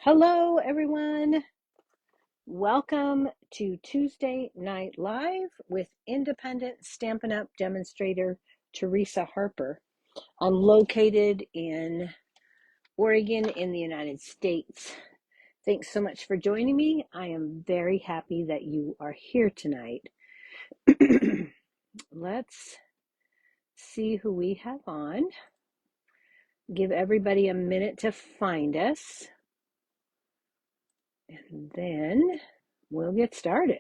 Hello, everyone. Welcome to Tuesday Night Live with independent Stampin' Up! Demonstrator Teresa Harper. I'm located in Oregon in the United States. Thanks so much for joining me. I am very happy that you are here tonight. Let's see who we have on. Give everybody a minute to find us. And then we'll get started.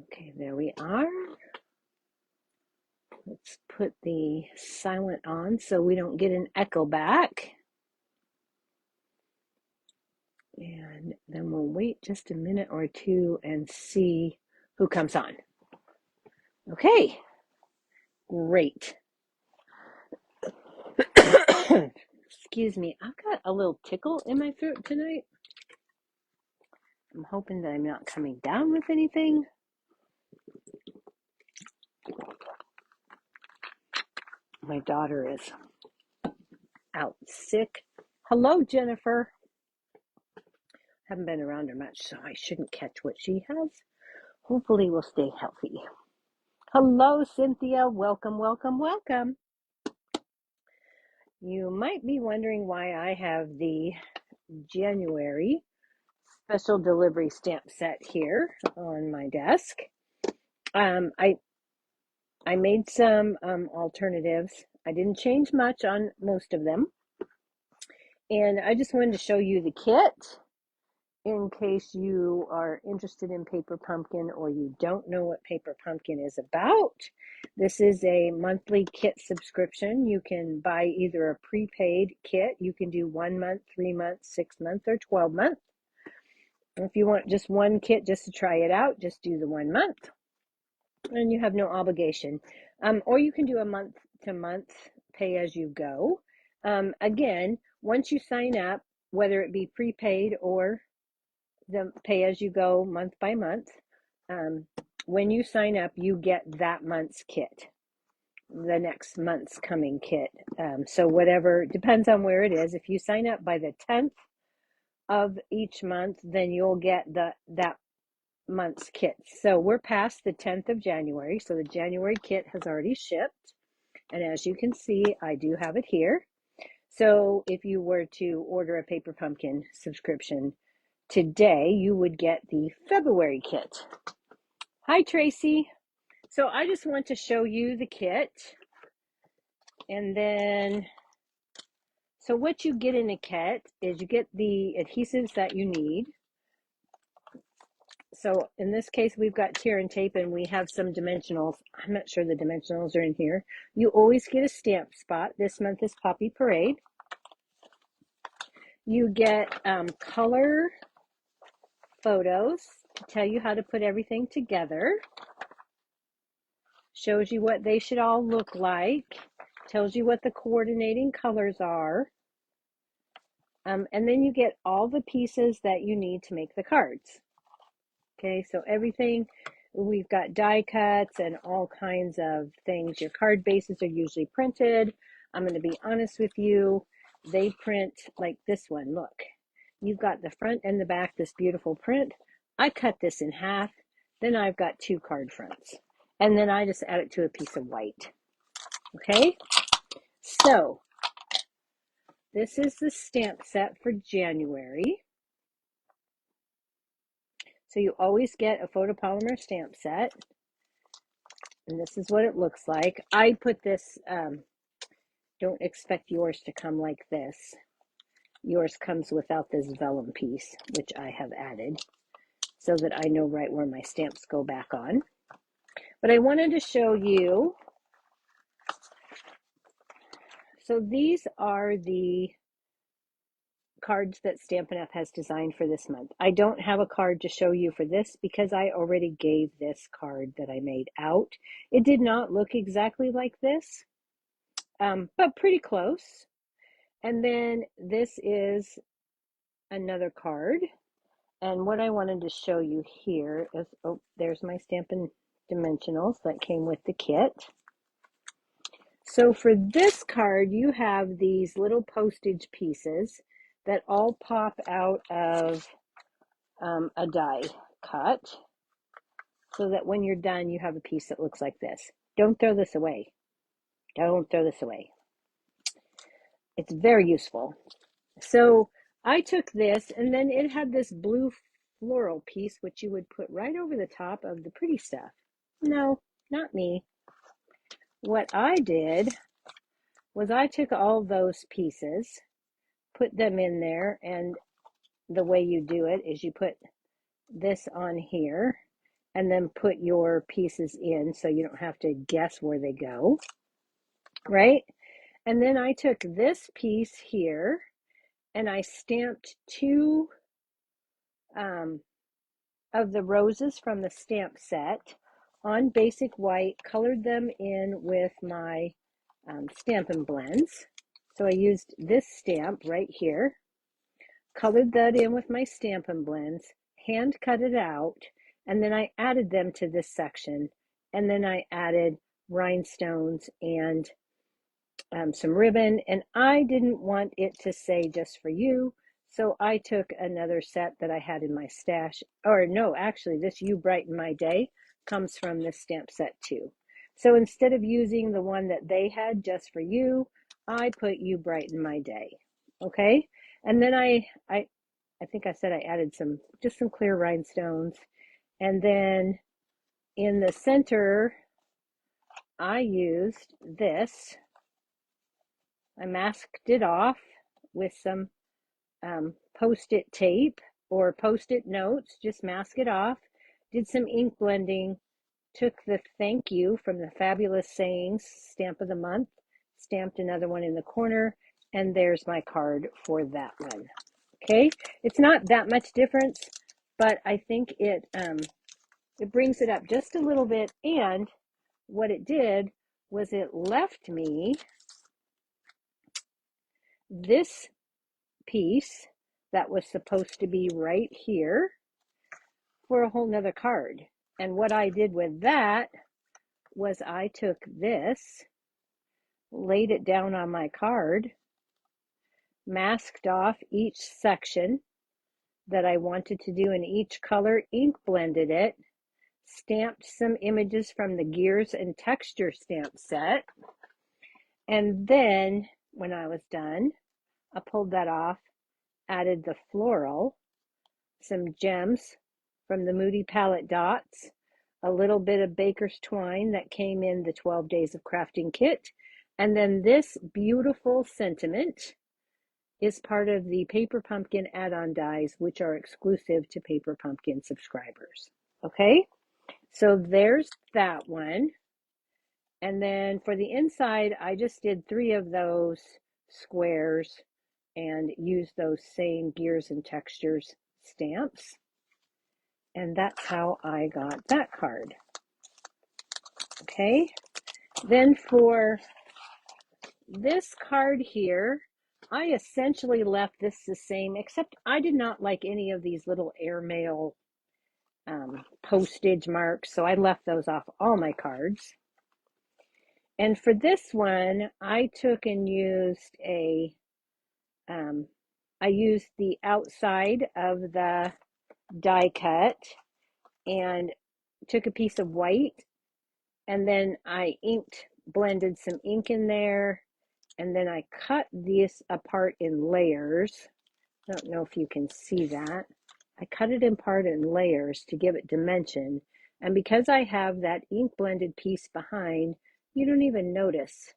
Okay, there we are. Let's put the silent on so we don't get an echo back. And then we'll wait just a minute or two and see who comes on. Okay, great. Excuse me, I've got a little tickle in my throat tonight. I'm hoping that I'm not coming down with anything. My daughter is out sick. Hello, Jennifer. Haven't been around her much, so I shouldn't catch what she has. Hopefully we'll stay healthy. Hello, Cynthia. Welcome, welcome, welcome. You might be wondering why I have the January special delivery stamp set here on my desk. I made some alternatives. I didn't change much on most of them. And I just wanted to show you the kit in case you are interested in Paper Pumpkin or you don't know what Paper Pumpkin is about. This is a monthly kit subscription. You can buy either a prepaid kit. You can do 1 month, 3 months, 6 months, or 12 months. If you want just one kit just to try it out, just do the 1 month. And you have no obligation. Or you can do a month to month pay as you go. Again, once you sign up, whether it be prepaid or the pay as you go month by month, when you sign up, you get that month's kit, the next month's coming kit. So whatever, depends on where it is. If you sign up by the 10th of each month, then you'll get that month's kit. So we're past the 10th of January, so the January kit has already shipped. And as you can see, I do have it here. So if you were to order a Paper Pumpkin subscription today, you would get the February kit. Hi, Tracy. So I just want to show you the kit. And then, so what you get in a kit is you get the adhesives that you need. So in this case, we've got tear and tape and we have some dimensionals. I'm not sure the dimensionals are in here. You always get a stamp spot. This month is Poppy Parade. You get color photos to tell you how to put everything together. Shows you what they should all look like. Tells you what the coordinating colors are. And then you get all the pieces that you need to make the cards. Okay, so everything, we've got die cuts and all kinds of things. Your card bases are usually printed. I'm going to be honest with you. They print like this one. Look, you've got the front and the back, this beautiful print. I cut this in half. Then I've got 2 card fronts. And then I just add it to a piece of white. Okay, so this is the stamp set for January. So you always get a photopolymer stamp set. And this is what it looks like. I put this, don't expect yours to come like this. Yours comes without this vellum piece, which I have added so that I know right where my stamps go back on. But I wanted to show you, so these are the cards that Stampin' Up! Has designed for this month. I don't have a card to show you for this because I already gave this card that I made out. It did not look exactly like this, but pretty close. And then this is another card. And what I wanted to show you here is, oh, there's my Stampin' Dimensionals that came with the kit. So for this card, you have these little postage pieces that all pop out of a die cut, so that when you're done, you have a piece that looks like this. Don't throw this away. Don't throw this away. It's very useful. So I took this, and then it had this blue floral piece, which you would put right over the top of the pretty stuff. No, not me. What I did was I took all those pieces, put them in there, and the way you do it is you put this on here and then put your pieces in so you don't have to guess where they go, right? And then I took this piece here and I stamped two of the roses from the stamp set on basic white, colored them in with my Stampin' Blends. So I used this stamp right here, colored that in with my Stampin' Blends, hand cut it out, and then I added them to this section. And then I added rhinestones and some ribbon, and I didn't want it to say just for you, so I took another set that I had in my stash. Or no, actually this You Brighten My Day comes from this stamp set too. So instead of using the one that they had just for you, I put You Brighten My Day. Okay, and then I think I said I added just some clear rhinestones, and then in the center I used this. I masked it off with some post-it tape or post-it notes, just mask it off, did some ink blending, took the thank you from the Fabulous Sayings stamp of the month, stamped another one in the corner, and there's my card for that one. Okay, it's not that much difference, but I think it brings it up just a little bit, and what it did was it left me this piece that was supposed to be right here for a whole nother card. And what I did with that was I took this, laid it down on my card, masked off each section that I wanted to do in each color, ink blended it, stamped some images from the Gears and Texture stamp set, and then when I was done, I pulled that off, added the floral, some gems from the Moody Palette Dots, a little bit of Baker's Twine that came in the 12 Days of Crafting kit, and then this beautiful sentiment is part of the Paper Pumpkin add-on dies, which are exclusive to Paper Pumpkin subscribers. Okay, so there's that one. And then for the inside, I just did 3 of those squares and used those same Gears and Textures stamps. And that's how I got that card. Okay, then for this card here, I essentially left this the same, except I did not like any of these little airmail postage marks, so I left those off all my cards. And for this one, I took and used I used the outside of the die cut and took a piece of white, and then I blended some ink in there, and then I cut this apart in layers. I don't know if you can see that. I cut it apart in layers to give it dimension, and because I have that ink blended piece behind, you don't even notice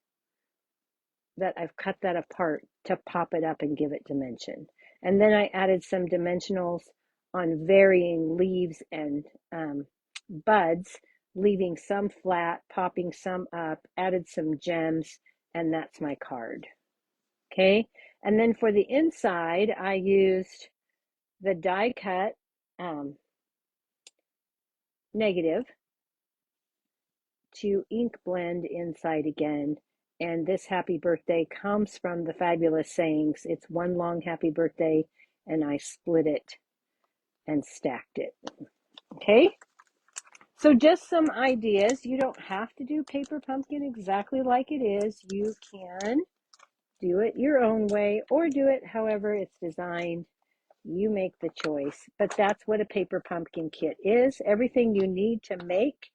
that I've cut that apart to pop it up and give it dimension. And then I added some dimensionals on varying leaves and buds, leaving some flat, popping some up, added some gems, and that's my card. Okay, and then for the inside, I used the die cut negative to ink blend inside again. And this happy birthday comes from the Fabulous Sayings. It's one long happy birthday, and I split it and stacked it. Okay, So just some ideas. You don't have to do paper pumpkin exactly like it is. You can do it your own way or do it however it's designed. You make the choice. But that's what a paper pumpkin kit is. Everything you need to make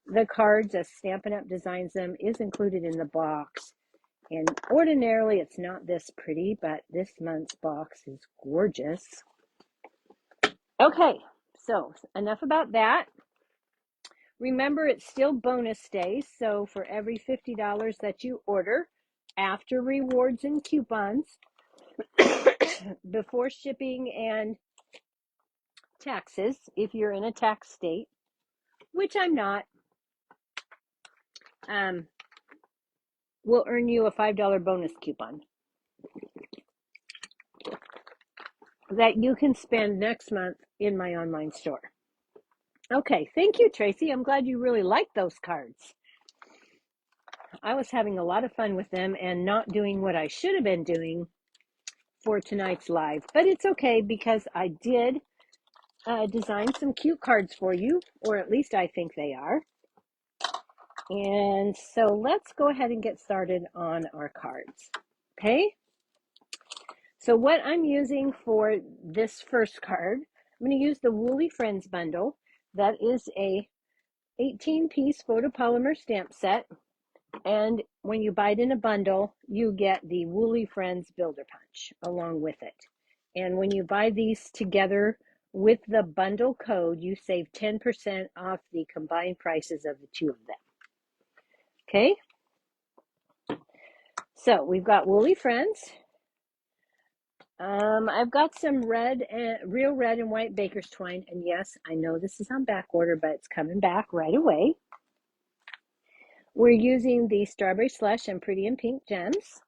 the cards as Stampin' Up! Designs them is included in the box. And ordinarily it's not this pretty, but this month's box is gorgeous. Okay, so enough about that. Remember, it's still bonus days, so for every $50 that you order, after rewards and coupons, before shipping and taxes, if you're in a tax state, which I'm not, we'll earn you a $5 bonus coupon that you can spend next month in my online store. Okay, thank you, Tracy. I'm glad you really liked those cards. I was having a lot of fun with them and not doing what I should have been doing for tonight's live, but it's okay because I did design some cute cards for you, or at least I think they are. And so let's go ahead and get started on our cards. Okay, so what I'm using for this first card, I'm going to use the Woolly Friends bundle. That is a 18-piece photopolymer stamp set. And when you buy it in a bundle, you get the Woolly Friends Builder Punch along with it. And when you buy these together with the bundle code, you save 10% off the combined prices of the two of them. Okay? So we've got Woolly Friends. I've got some real red and white baker's twine. And yes, I know this is on back order, but it's coming back right away. We're using the Strawberry Slush and Pretty in Pink gems.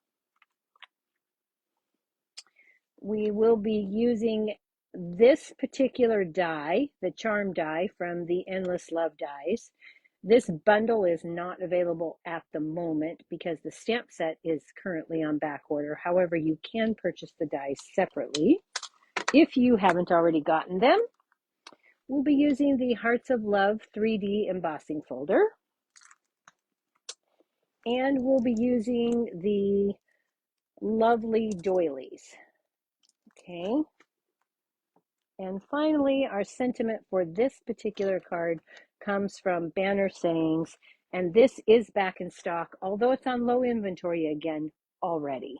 We will be using this particular die, the Charm die from the Endless Love dies. This bundle is not available at the moment because the stamp set is currently on back order. However, you can purchase the dies separately if you haven't already gotten them. We'll be using the Hearts of Love 3D embossing folder. And we'll be using the lovely doilies. Okay. And finally, our sentiment for this particular card comes from Banner Sayings, and this is back in stock, although it's on low inventory again already.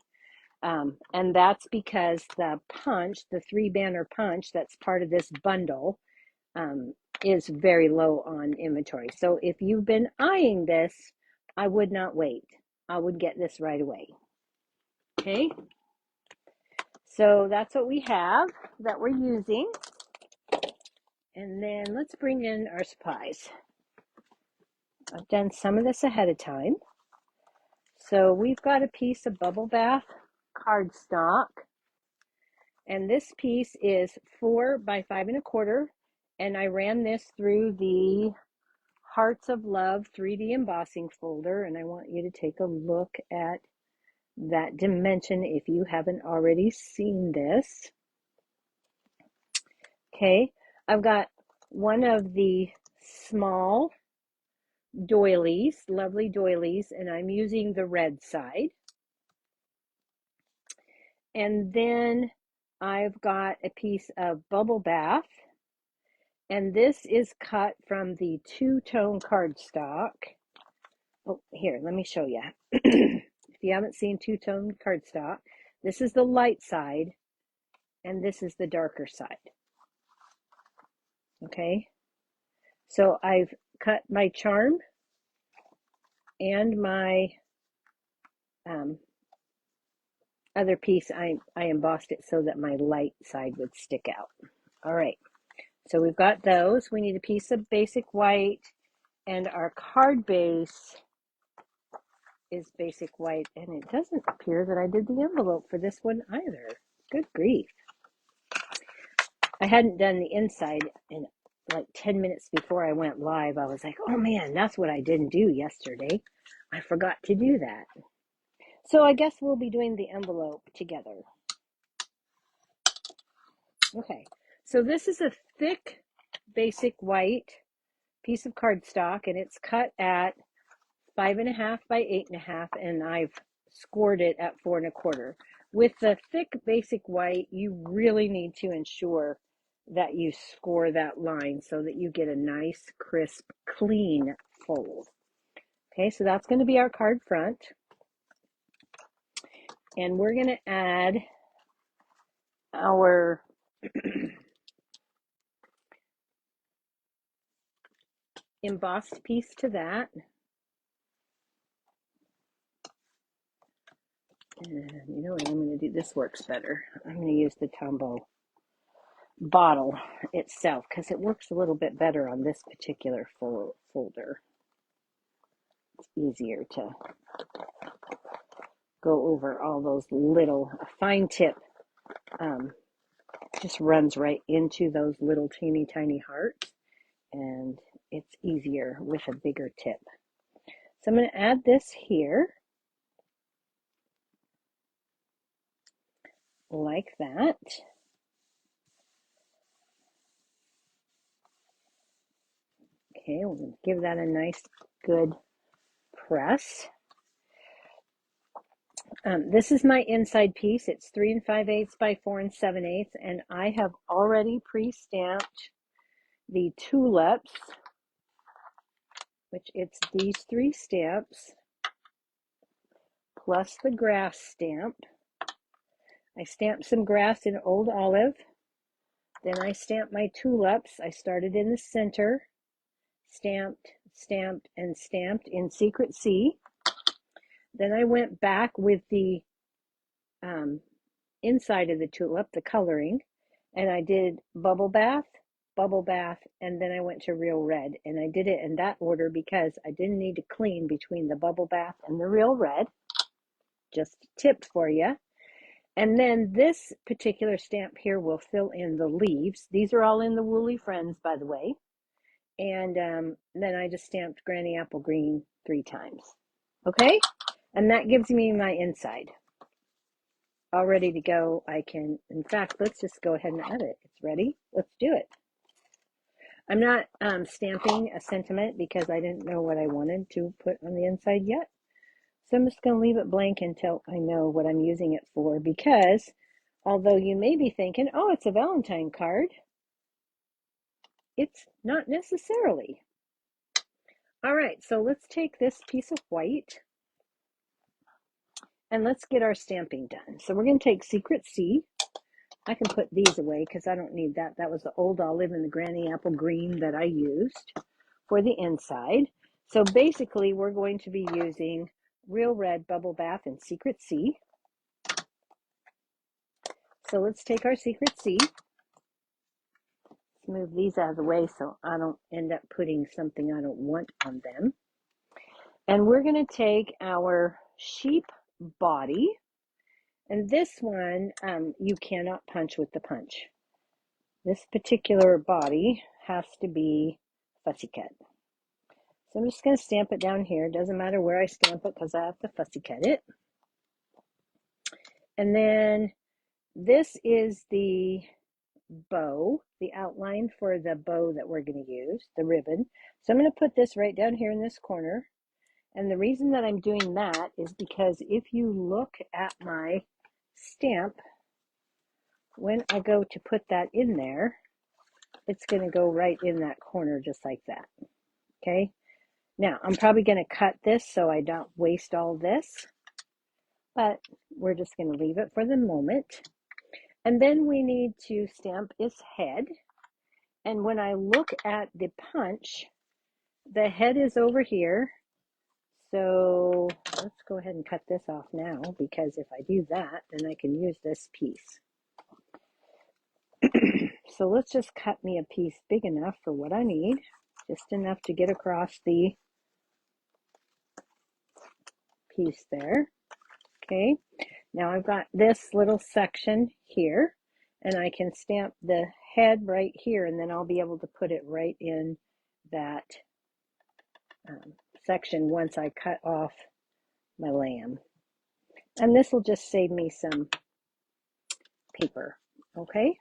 And that's because the punch, the 3-banner punch that's part of this bundle, is very low on inventory. So if you've been eyeing this, I would not wait. I would get this right away. Okay, so that's what we have that we're using. And then let's bring in our supplies. I've done some of this ahead of time. So we've got a piece of bubble bath cardstock. And this piece is 4 by 5 1/4. And I ran this through the Hearts of Love 3D embossing folder. And I want you to take a look at that dimension if you haven't already seen this. Okay, I've got one of the small doilies, lovely doilies, and I'm using the red side. And then I've got a piece of bubble bath, and this is cut from the two-tone cardstock. Oh, here, let me show you. If you haven't seen two-tone cardstock, this is the light side, and this is the darker side. Okay, so I've cut my charm and my other piece, I embossed it so that my light side would stick out. All right, so we've got those. We need a piece of basic white, and our card base is basic white, and it doesn't appear that I did the envelope for this one either. Good grief. I hadn't done the inside in like 10 minutes before I went live. I was like, oh man, that's what I didn't do yesterday. I forgot to do that. So I guess we'll be doing the envelope together. Okay, so this is a thick basic white piece of cardstock, and it's cut at 5.5 by 8.5, and I've scored it at 4.25. With the thick basic white, you really need to ensure that you score that line so that you get a nice, crisp, clean fold. Okay, so that's going to be our card front. And we're going to add our embossed piece to that. And you know what I'm going to do? This works better. I'm going to use the Tombow bottle itself because it works a little bit better on this particular folder. It's easier to go over all those little fine tip. Just runs right into those little teeny tiny hearts, and it's easier with a bigger tip. So I'm going to add this here like that. Okay, we'll give that a nice good press. This is my inside piece. It's 3 5/8 by 4 7/8, and I have already pre-stamped the tulips, which it's these 3 stamps plus the grass stamp. I stamped some grass in Old Olive. Then I stamped my tulips. I started in the center, stamped, stamped, and stamped in Secret C. Then I went back with the inside of the tulip, the coloring, and I did bubble bath, and then I went to real red. And I did it in that order because I didn't need to clean between the bubble bath and the real red. Just a tip for you. And then this particular stamp here will fill in the leaves. These are all in the Woolly Friends, by the way. And then I just stamped Granny Apple Green 3 times. Okay? And that gives me my inside. All ready to go. I can, in fact, let's just go ahead and add it. It's ready. Let's do it. I'm not stamping a sentiment because I didn't know what I wanted to put on the inside yet. So I'm just going to leave it blank until I know what I'm using it for, because although you may be thinking, oh, it's a Valentine card, it's not necessarily. All right, so let's take this piece of white and let's get our stamping done. So we're going to take Secret C. I can put these away because I don't need that. That was the Old Olive and the Granny Apple Green that I used for the inside. So basically, we're going to be using Real Red, Bubble Bath, and Secret C. So let's take our Secret C. Move these out of the way so I don't end up putting something I don't want on them. And we're going to take our sheep body. And this one, you cannot punch with the punch. This particular body has to be fussy cut. So I'm just going to stamp it down here. It doesn't matter where I stamp it because I have to fussy cut it. And then this is the bow, the outline for the bow that we're going to use, the ribbon. So I'm going to put this right down here in this corner. And the reason that I'm doing that is because if you look at my stamp, when I go to put that in there, it's going to go right in that corner just like that. Okay. Now, I'm probably going to cut this so I don't waste all this, but we're just going to leave it for the moment. And then we need to stamp its head. And when I look at the punch, the head is over here. So let's go ahead and cut this off now, because if I do that, then I can use this piece. So let's just cut me a piece big enough for what I need, just enough to get across the piece there. Okay, now I've got this little section here, and I can stamp the head right here, and then I'll be able to put it right in that section once I cut off my lamb. And this will just save me some paper. Okay,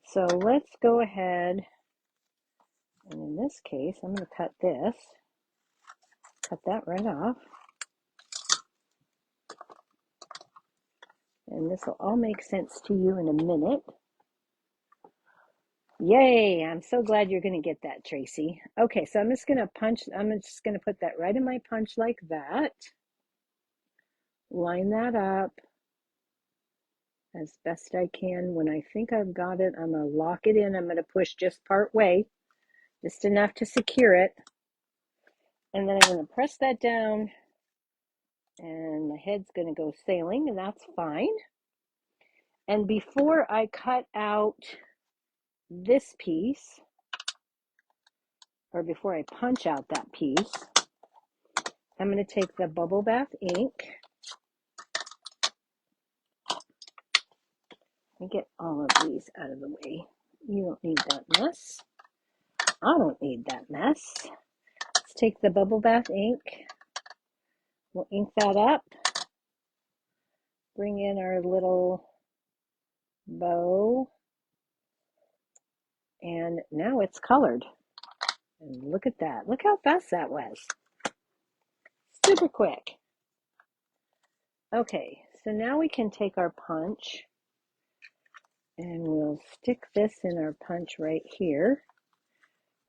so let's go ahead And in this case, I'm going to cut that right off. And this will all make sense to you in a minute. Yay, I'm so glad you're going to get that, Tracy. Okay, so I'm just going to put that right in my punch like that. Line that up as best I can. When I think I've got it, I'm going to lock it in. I'm going to push just part way, just enough to secure it. And then I'm going to press that down, and my head's going to go sailing, and that's fine. And before I cut out this piece, or before I punch out that piece, I'm going to take the bubble bath ink and get all of these out of the way. You don't need that mess. I don't need that mess. Let's take the bubble bath ink. We'll ink that up. Bring in our little bow. And now it's colored. And look at that. Look how fast that was. Super quick. Okay, so now we can take our punch and we'll stick this in our punch right here.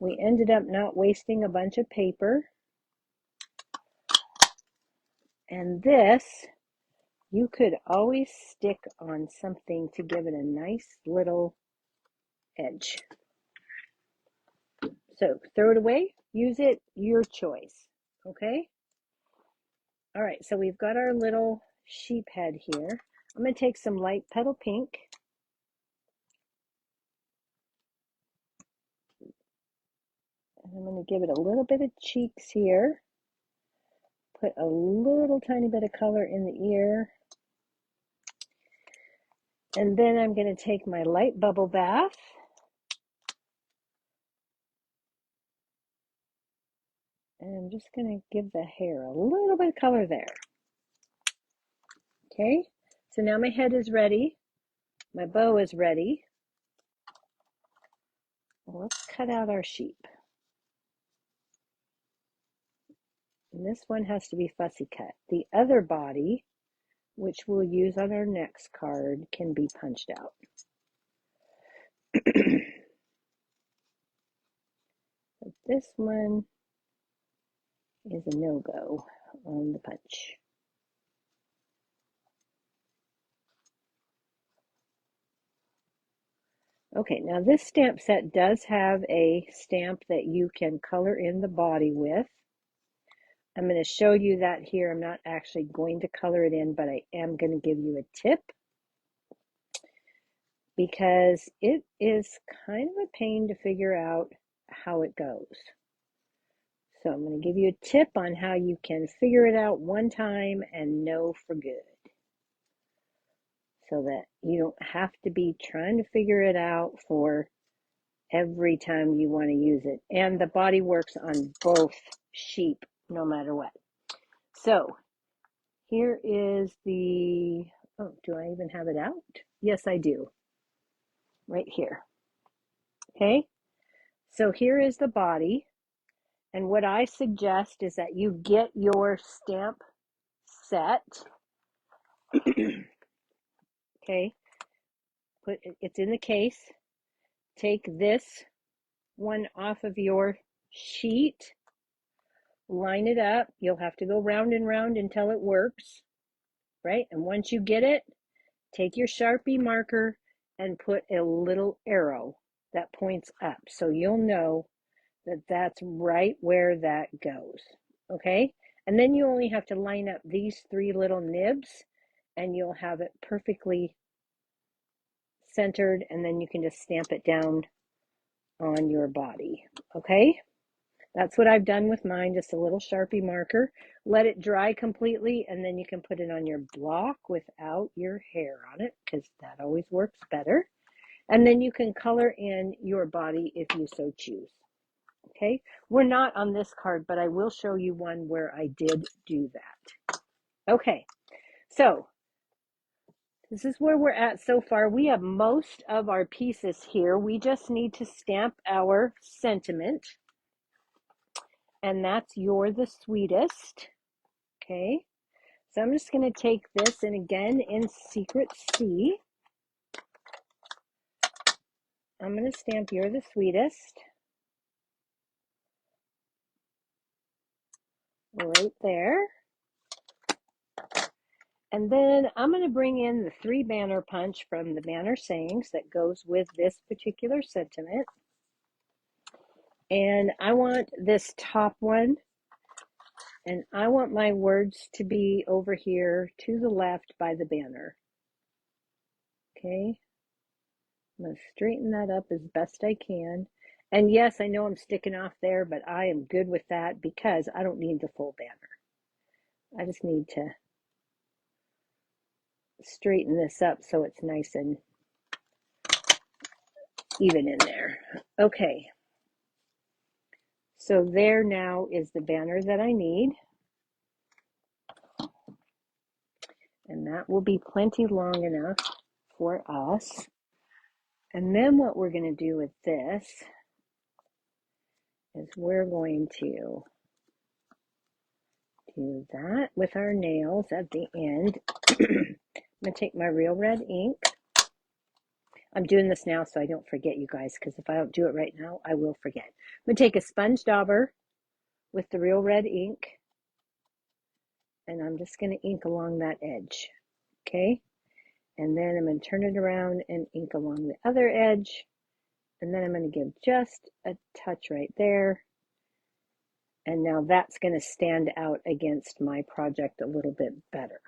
We ended up not wasting a bunch of paper. And this, you could always stick on something to give it a nice little edge. So throw it away, use it, your choice, okay? All right, so we've got our little sheep head here. I'm going to take some light petal pink. And I'm going to give it a little bit of cheeks here. Put a little tiny bit of color in the ear. And then I'm going to take my light bubble bath. And I'm just going to give the hair a little bit of color there. Okay, so now my head is ready. My bow is ready. Well, let's cut out our sheep. And this one has to be fussy cut. The other body, which we'll use on our next card, can be punched out. But this one is a no-go on the punch. Okay, now this stamp set does have a stamp that you can color in the body with. I'm going to show you that here. I'm not actually going to color it in, but I am going to give you a tip because it is kind of a pain to figure out how it goes. So I'm going to give you a tip on how you can figure it out one time and know for good, so that you don't have to be trying to figure it out for every time you want to use it. And the body works on both sheep no matter what. So here is the, oh, do I even have it out? Yes, I do. Right here. Okay, so here is the body. And what I suggest is that you get your stamp set. Okay, it's in the case. Take this one off of your sheet, line it up. You'll have to go round and round until it works, right? And once you get it, take your Sharpie marker and put a little arrow that points up, so you'll know that that's right where that goes, okay? And then you only have to line up these three little nibs and you'll have it perfectly centered, and then you can just stamp it down on your body, okay? That's what I've done with mine, just a little Sharpie marker. Let it dry completely, and then you can put it on your block without your hair on it, because that always works better. And then you can color in your body if you so choose. Okay, we're not on this card, but I will show you one where I did do that. Okay, so This is where we're at so far. We have most of our pieces here. We just need to stamp our sentiment, and that's "You're the Sweetest." Okay, so I'm just going to take this, and again in Secret C, I'm going to stamp "You're the Sweetest" right there. And then I'm going to bring in the 3 banner punch from the banner sayings that goes with this particular sentiment. And I want this top one, and I want my words to be over here to the left by the banner. Okay, I'm going to straighten that up as best I can. And yes, I know I'm sticking off there, but I am good with that because I don't need the full banner. I just need to straighten this up so it's nice and even in there. Okay, so there now is the banner that I need, and that will be plenty long enough for us. And then what we're going to do with this is we're going to do that with our nails at the end. I'm going to take my real red ink. I'm doing this now so I don't forget, you guys, because if I don't do it right now, I will forget. I'm going to take a sponge dauber with the real red ink, and I'm just going to ink along that edge. Okay, and then I'm going to turn it around and ink along the other edge, and then I'm going to give just a touch right there. And now that's going to stand out against my project a little bit better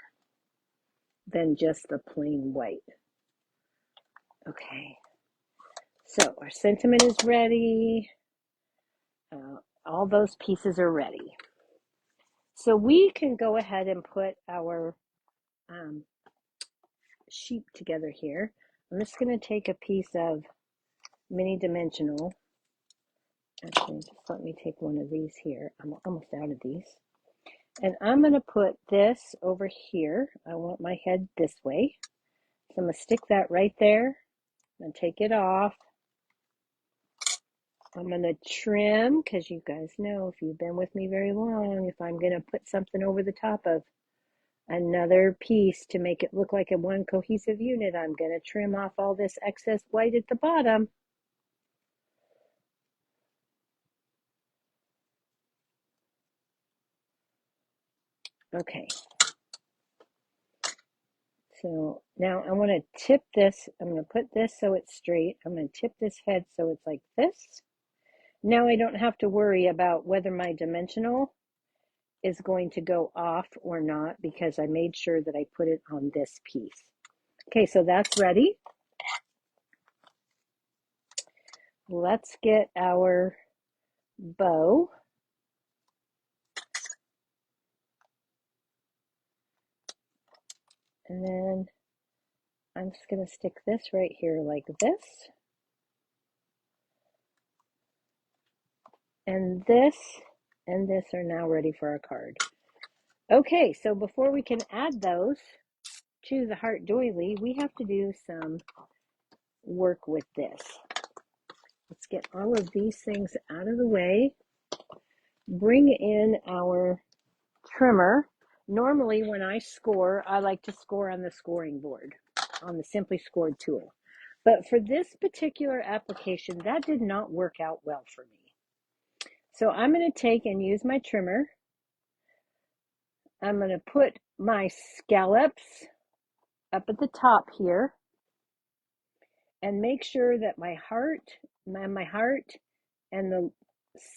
than just the plain white. Okay, so our sentiment is ready. All those pieces are ready. So we can go ahead and put our sheep together here. I'm just going to take a piece of mini dimensional. Actually, just let me take one of these here. I'm almost out of these. And I'm going to put this over here. I want my head this way. So I'm going to stick that right there. I'm going to take it off. I'm going to trim, because you guys know, if you've been with me very long, if I'm going to put something over the top of another piece to make it look like a one cohesive unit, I'm going to trim off all this excess white at the bottom. Okay. So now I want to tip this. I'm going to put this so it's straight. I'm going to tip this head so it's like this. Now I don't have to worry about whether my dimensional is going to go off or not, because I made sure that I put it on this piece. Okay, so that's ready. Let's get our bow. And then I'm just going to stick this right here like this. And this are now ready for our card. Okay, so before we can add those to the heart doily, we have to do some work with this. Let's get all of these things out of the way. Bring in our trimmer. Normally when I score, I like to score on the scoring board, on the Simply Scored tool. But for this particular application, that did not work out well for me. So I'm going to take and use my trimmer. I'm going to put my scallops up at the top here and make sure that my heart and the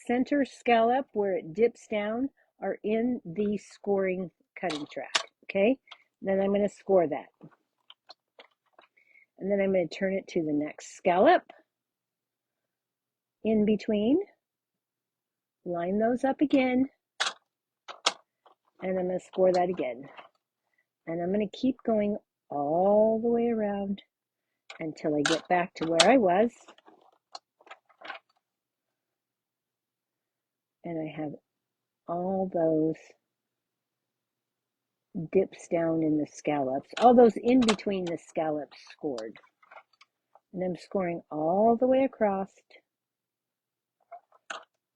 center scallop where it dips down are in the scoring cutting track. Okay, then I'm going to score that. And then I'm going to turn it to the next scallop in between, line those up again, and I'm going to score that again. And I'm going to keep going all the way around until I get back to where I was. And I have all those dips down in the scallops. All those in between the scallops scored. And I'm scoring all the way across.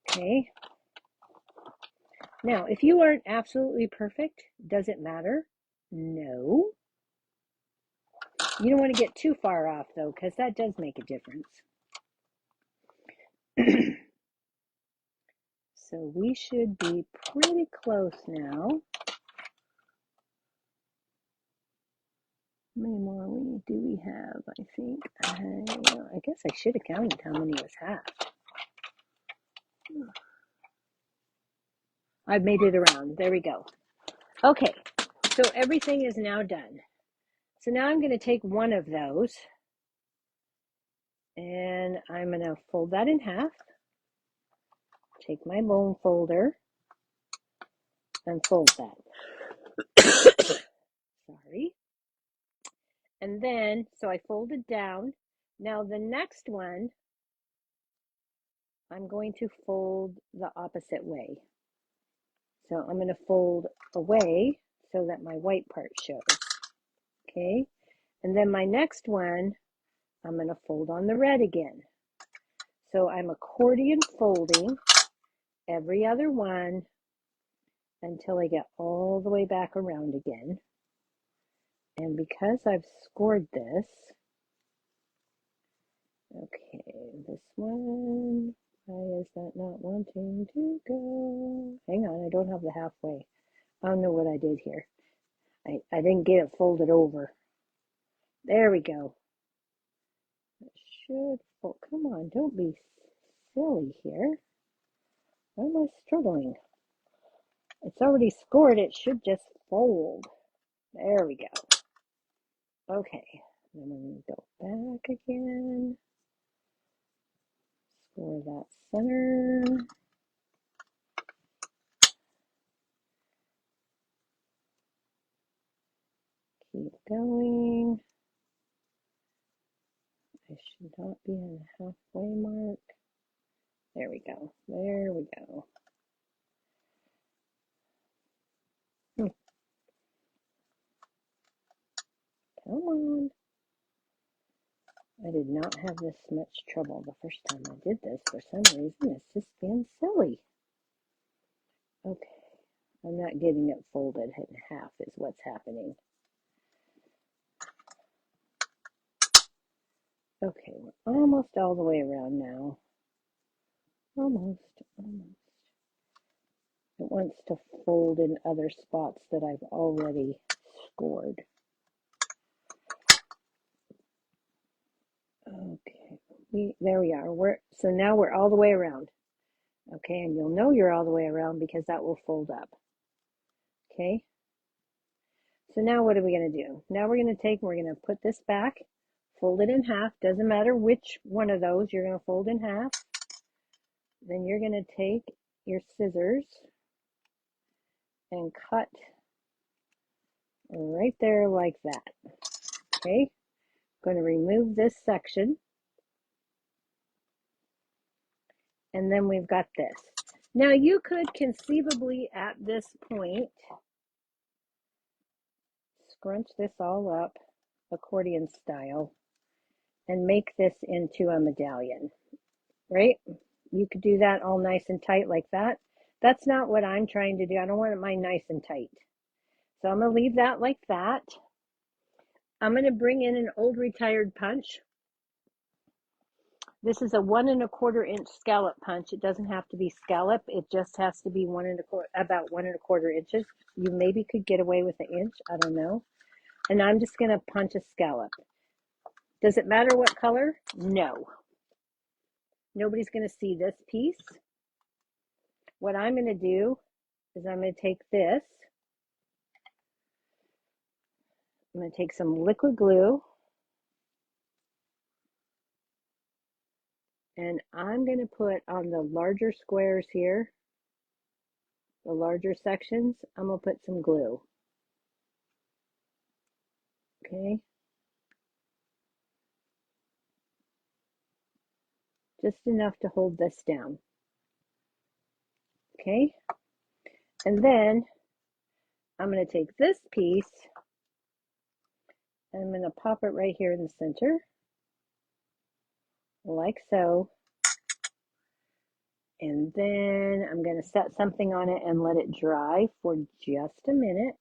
Okay. Now, if you aren't absolutely perfect, does it matter? No. You don't want to get too far off, though, because that does make a difference. So we should be pretty close now. How many more do we have? I think I guess I should have counted how many was half. I've made it around. There we go. Okay, so everything is now done. So now I'm going to take one of those and I'm going to fold that in half. Take my bone folder and fold that. Sorry. And then, so I folded down. Now the next one, I'm going to fold the opposite way. So I'm going to fold away so that my white part shows. Okay. And then my next one, I'm going to fold on the red again. So I'm accordion folding every other one until I get all the way back around again. And because I've scored this, okay, this one, why is that not wanting to go? Hang on, I don't have the halfway. I don't know what I did here. I didn't get it folded over. There we go. It should fold. Come on, don't be silly here. Why am I struggling? It's already scored. It should just fold. There we go. Okay, then I'm going to go back again. Score that center. Keep going. I should not be on the halfway mark. There we go. There we go. Come on. I did not have this much trouble the first time I did this. For some reason, it's just being silly. Okay. I'm not getting it folded in half is what's happening. Okay, we're almost all the way around now. Almost. It wants to fold in other spots that I've already scored. Okay, there we are. So now we're all the way around. Okay, and you'll know you're all the way around because that will fold up. Okay, so now what are we going to do? Now we're going to put this back, fold it in half. Doesn't matter which one of those you're going to fold in half. Then you're going to take your scissors and cut right there like that. Okay, I'm going to remove this section. And then we've got this. Now you could conceivably at this point scrunch this all up accordion style and make this into a medallion, right? You could do that all nice and tight like that. That's not what I'm trying to do. I don't want mine nice and tight. So I'm going to leave that like that. I'm going to bring in an old retired punch. This is a 1 1/4 inch scallop punch. It doesn't have to be scallop. It just has to be about 1 1/4 inches. You maybe could get away with an inch. I don't know. And I'm just going to punch a scallop. Does it matter what color? No. Nobody's going to see this piece. What I'm going to do is I'm going to take this. I'm going to take some liquid glue. And I'm going to put on the larger squares here, the larger sections, I'm going to put some glue. Okay. Just enough to hold this down. Okay. And then I'm going to take this piece and I'm going to pop it right here in the center, like so. And then I'm going to set something on it and let it dry for just a minute.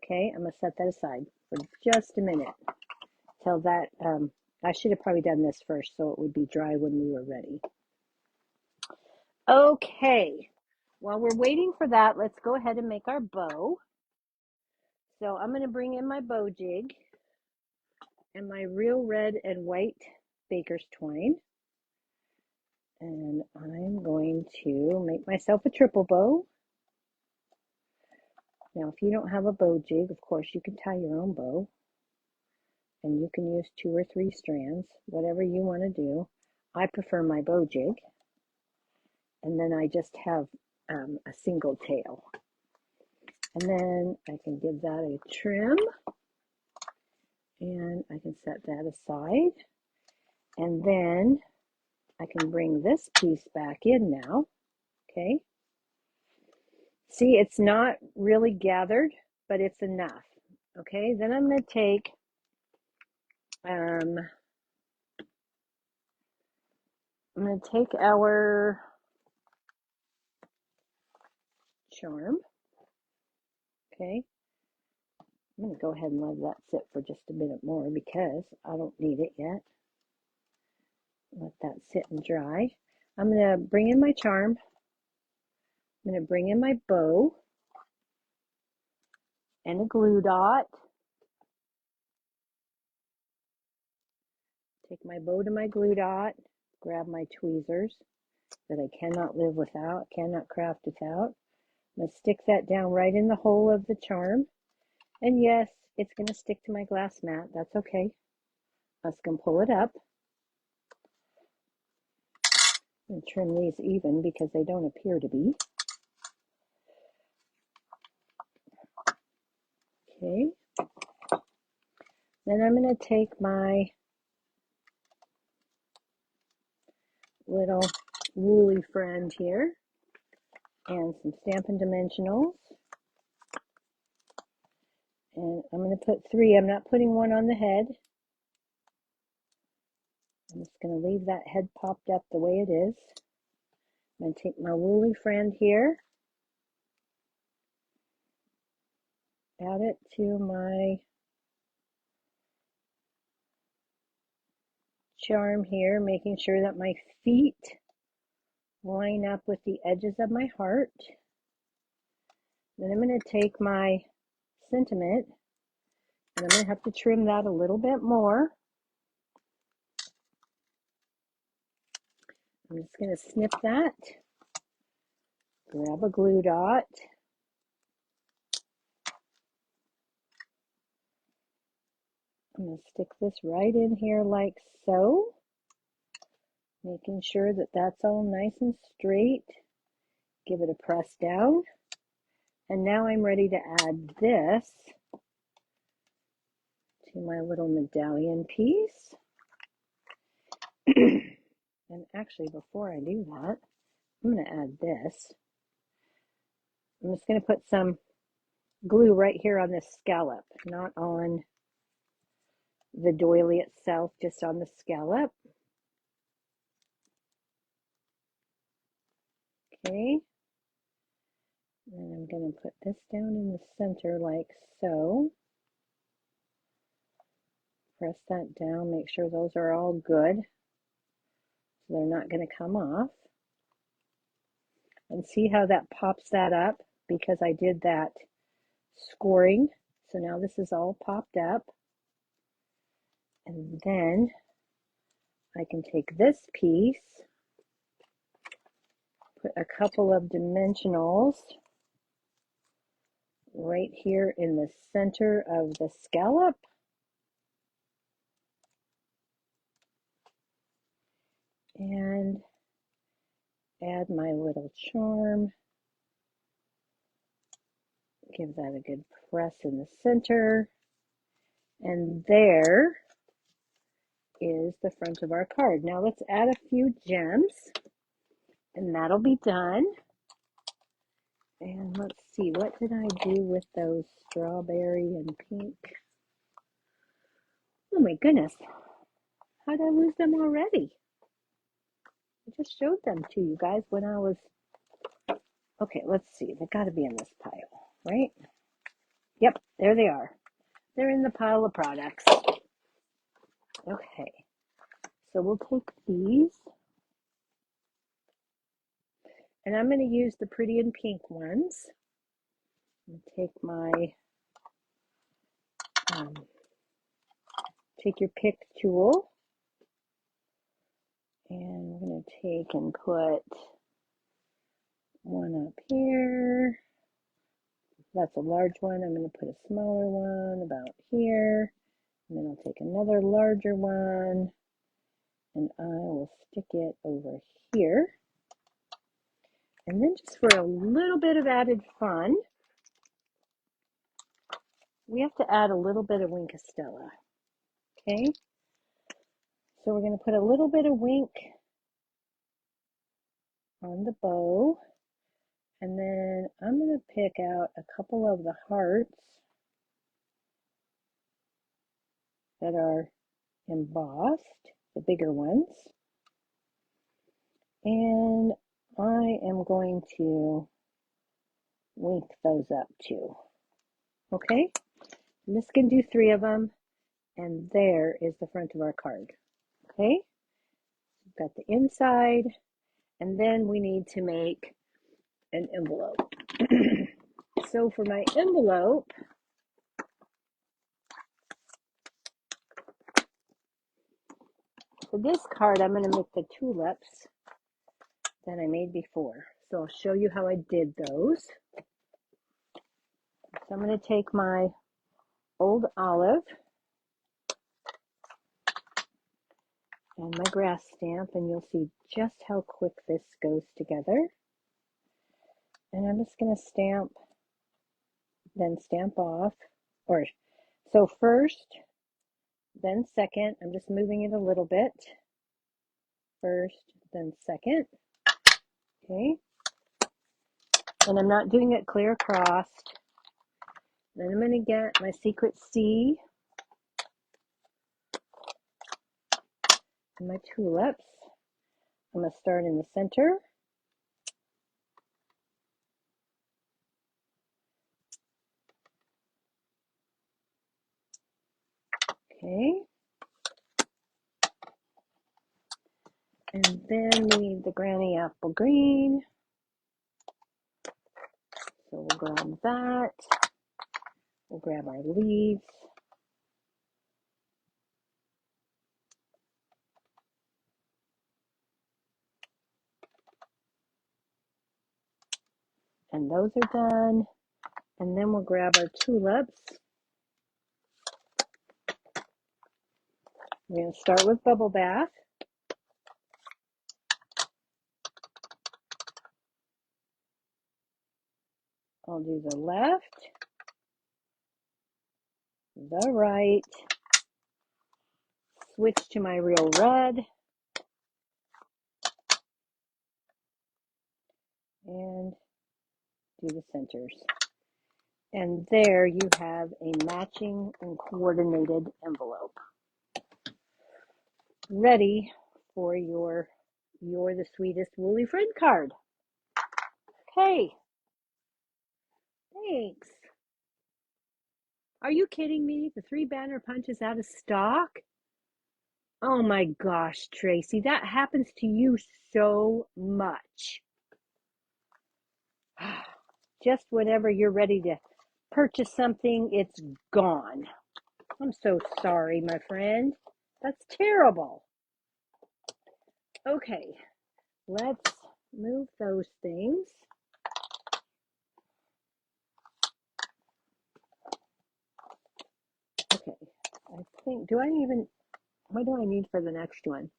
Okay, I'm going to set that aside for just a minute till that, I should have probably done this first so it would be dry when we were ready. Okay, while we're waiting for that, let's go ahead and make our bow. So I'm going to bring in my bow jig and my real red and white baker's twine. And I'm going to make myself a triple bow. Now, if you don't have a bow jig, of course, you can tie your own bow. And you can use 2 or 3 strands, whatever you want to do. I prefer my bow jig. And then I just have a single tail. And then I can give that a trim. And I can set that aside. And then I can bring this piece back in now. Okay. See, it's not really gathered, but it's enough. Okay, then I'm going to take our charm. Okay, I'm going to go ahead and let that sit for just a minute more because I don't need it yet. Let that sit and dry. I'm going to bring in my charm. I'm going to bring in my bow and a glue dot. Take my bow to my glue dot. Grab my tweezers that I cannot live without, cannot craft without. I'm going to stick that down right in the hole of the charm. And yes, it's going to stick to my glass mat. That's okay. I can pull it up and trim these even because they don't appear to be. Okay. Then I'm going to take my little woolly friend here and some Stampin' Dimensionals. And I'm going to put 3. I'm not putting 1 on the head. I'm just going to leave that head popped up the way it is. I'm going to take my woolly friend here, add it to my charm here, making sure that my feet line up with the edges of my heart. Then I'm going to take my sentiment and I'm going to have to trim that a little bit more. I'm just going to snip that, grab a glue dot, I'm going to stick this right in here like so, making sure that that's all nice and straight. Give it a press down. And now I'm ready to add this to my little medallion piece. And actually, before I do that, I'm going to add this. I'm just going to put some glue right here on this scallop, not on the doily itself, just on the scallop. Okay. And I'm going to put this down in the center like so. Press that down, make sure those are all good. So they're not going to come off. And see how that pops that up because I did that scoring. So now this is all popped up. And then I can take this piece, put a couple of dimensionals right here in the center of the scallop. And add my little charm. Give that a good press in the center. And there is the front of our card. Now let's add a few gems and that'll be done. And let's see, what did I do with those strawberry and pink? Oh my goodness, how did I lose them already? I just showed them to you guys when I was... Okay, let's see, they gotta be in this pile, right? Yep, there they are. They're in the pile of products. Okay, so we'll take these. And I'm going to use the pretty and pink ones. I'm going to take my, take your pick tool. And we're going to take and put one up here. That's a large one. I'm going to put a smaller one about here. And then I'll take another larger one. And I will stick it over here. And then just for a little bit of added fun, we have to add a little bit of Wink Estella. Okay? So we're going to put a little bit of Wink on the bow, and then I'm going to pick out a couple of the hearts that are embossed, the bigger ones, and I am going to wink those up too. Okay, and this can do 3 of them, and there is the front of our card. Okay, we've got the inside, and then we need to make an envelope. So for my envelope, for this card, I'm going to make the tulips that I made before. So I'll show you how I did those. So I'm going to take my old olive and my grass stamp, and you'll see just how quick this goes together. And I'm just going to stamp, then stamp off, or so first, then second. I'm just moving it a little bit. First, then second. Okay. And I'm not doing it clear across. Then I'm going to get my secret C and my tulips. I'm going to start in the center. Okay. And then we need the granny apple green. So we'll grab that. We'll grab our leaves. And those are done. And then we'll grab our tulips. We're going to start with bubble bath. I'll do the left, the right, switch to my real red, and do the centers. And there you have a matching and coordinated envelope. Ready for your You're the Sweetest Woolly Friend card. Okay. Thanks. Are you kidding me? The 3 banner punch is out of stock? Oh my gosh, Tracy, that happens to you so much. Just whenever you're ready to purchase something, it's gone. I'm so sorry, my friend. That's terrible. Okay, let's move those things. Okay, I think, what do I need for the next one?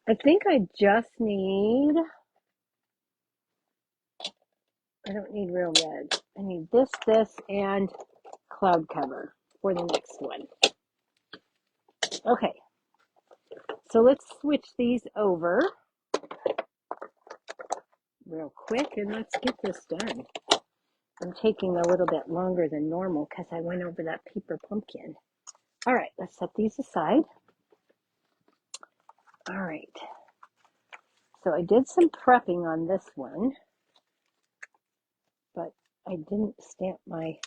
I think I just need, I don't need real red. I need this, and cloud cover for the next one. Okay, so let's switch these over real quick and let's get this done. I'm taking a little bit longer than normal because I went over that paper pumpkin. All right, let's set these aside. All right. So I did some prepping on this one, but I didn't stamp my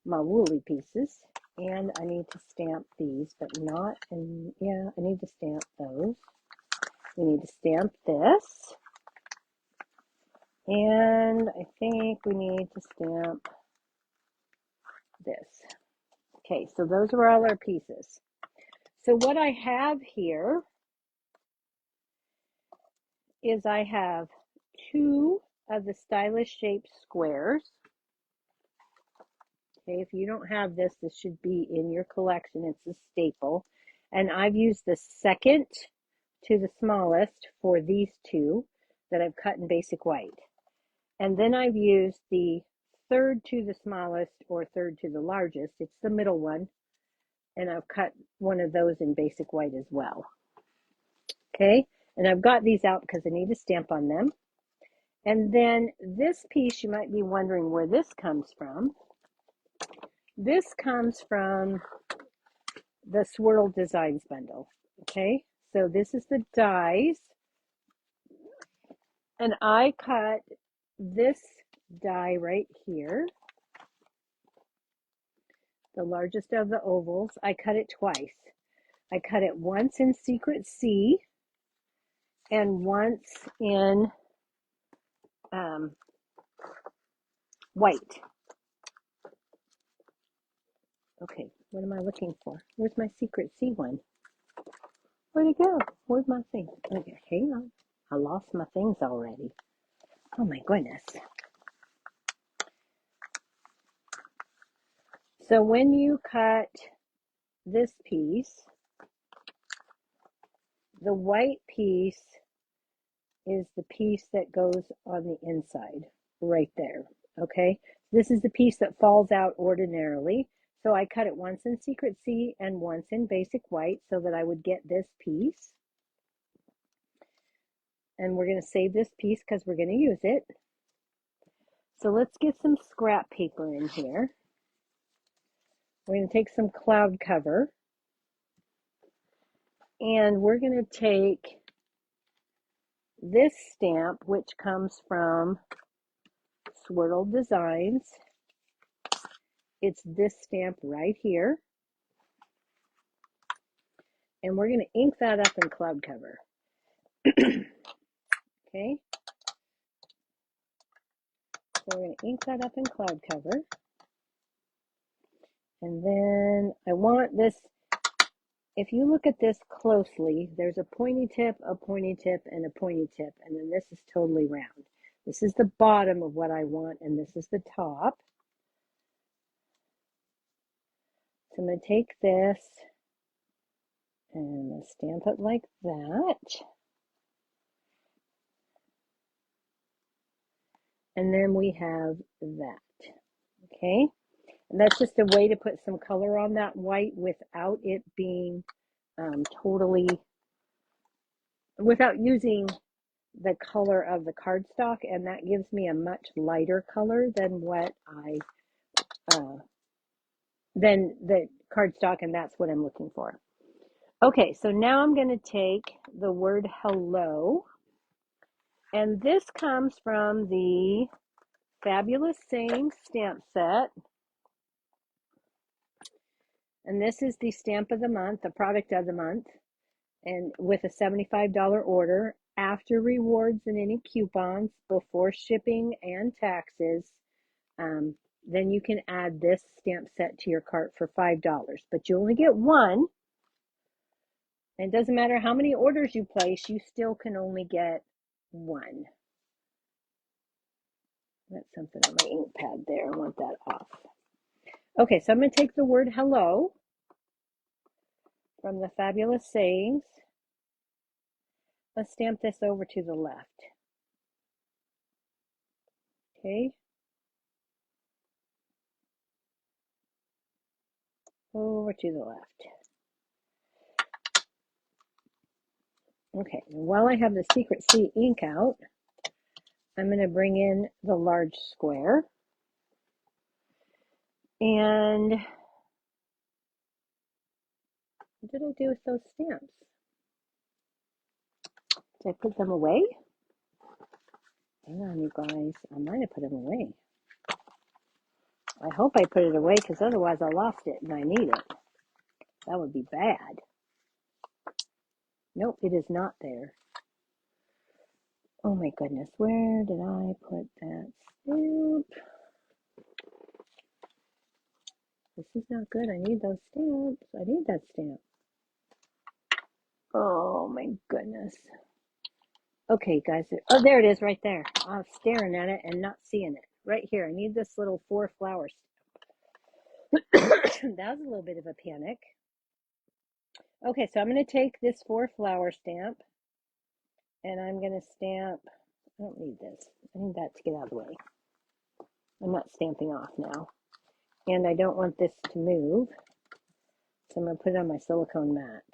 my woolly pieces, and I need to stamp these, but not, and yeah, I need to stamp those. We need to stamp this, and I think we need to stamp this. Okay, so those are all our pieces. So what I have here is I have 2 of the stylish shaped squares. Okay, if you don't have this, this should be in your collection. It's a staple. And I've used the second to the smallest for these 2 that I've cut in basic white. And then I've used the third to the smallest or third to the largest. It's the middle one. And I've cut one of those in basic white as well. Okay, and I've got these out because I need to stamp on them. And then this piece, you might be wondering where this comes from. This comes from the Swirl Designs bundle. Okay, so this is the dies. And I cut this die right here, the largest of the ovals. I cut it twice. I cut it once in Secret C and once in white. Okay, what am I looking for? Where's my Secret C one? Where'd it go? Where's my thing? Okay, hang on. I lost my things already. Oh my goodness. So when you cut this piece, the white piece is the piece that goes on the inside, right there, okay? This is the piece that falls out ordinarily. So I cut it once in Secret C and once in basic white so that I would get this piece. And we're going to save this piece because we're going to use it. So let's get some scrap paper in here. We're going to take some cloud cover. And we're going to take this stamp, which comes from Swirl Designs. It's this stamp right here. And we're going to ink that up in cloud cover. Okay. So we're going to ink that up in cloud cover. And then I want this, if you look at this closely, there's a pointy tip, and a pointy tip, and then this is totally round. This is the bottom of what I want, and this is the top. So I'm going to take this and stamp it like that. And then we have that, okay? And that's just a way to put some color on that white without it being totally, without using the color of the cardstock, and that gives me a much lighter color than what than the cardstock, and that's what I'm looking for. Okay, so now I'm going to take the word hello, and this comes from the Fabulous Sayings stamp set. And this is the stamp of the month, the product of the month, and with a $75 order, after rewards and any coupons, before shipping and taxes, then you can add this stamp set to your cart for $5. But you only get one. And it doesn't matter how many orders you place, you still can only get one. That's something on my ink pad there. I want that off. Okay, so I'm going to take the word hello from the Fabulous Sayings. Let's stamp this over to the left. Okay. Over to the left. Okay, and while I have the Secret C ink out, I'm going to bring in the large square. And what did I do with those stamps? Did I put them away? Hang on, you guys. I might have put them away. I hope I put it away because otherwise I lost it and I need it. That would be bad. Nope, it is not there. Oh my goodness, where did I put that stamp? This is not good. I need those stamps. I need that stamp. Oh my goodness. Okay, guys. Oh, there it is right there. I'm staring at it and not seeing it. Right here. I need this little 4 flowers. That was a little bit of a panic. Okay, so I'm going to take this 4 flower stamp and I'm going to stamp. I don't need this. I need that to get out of the way. I'm not stamping off now. And I don't want this to move. So I'm going to put it on my silicone mat.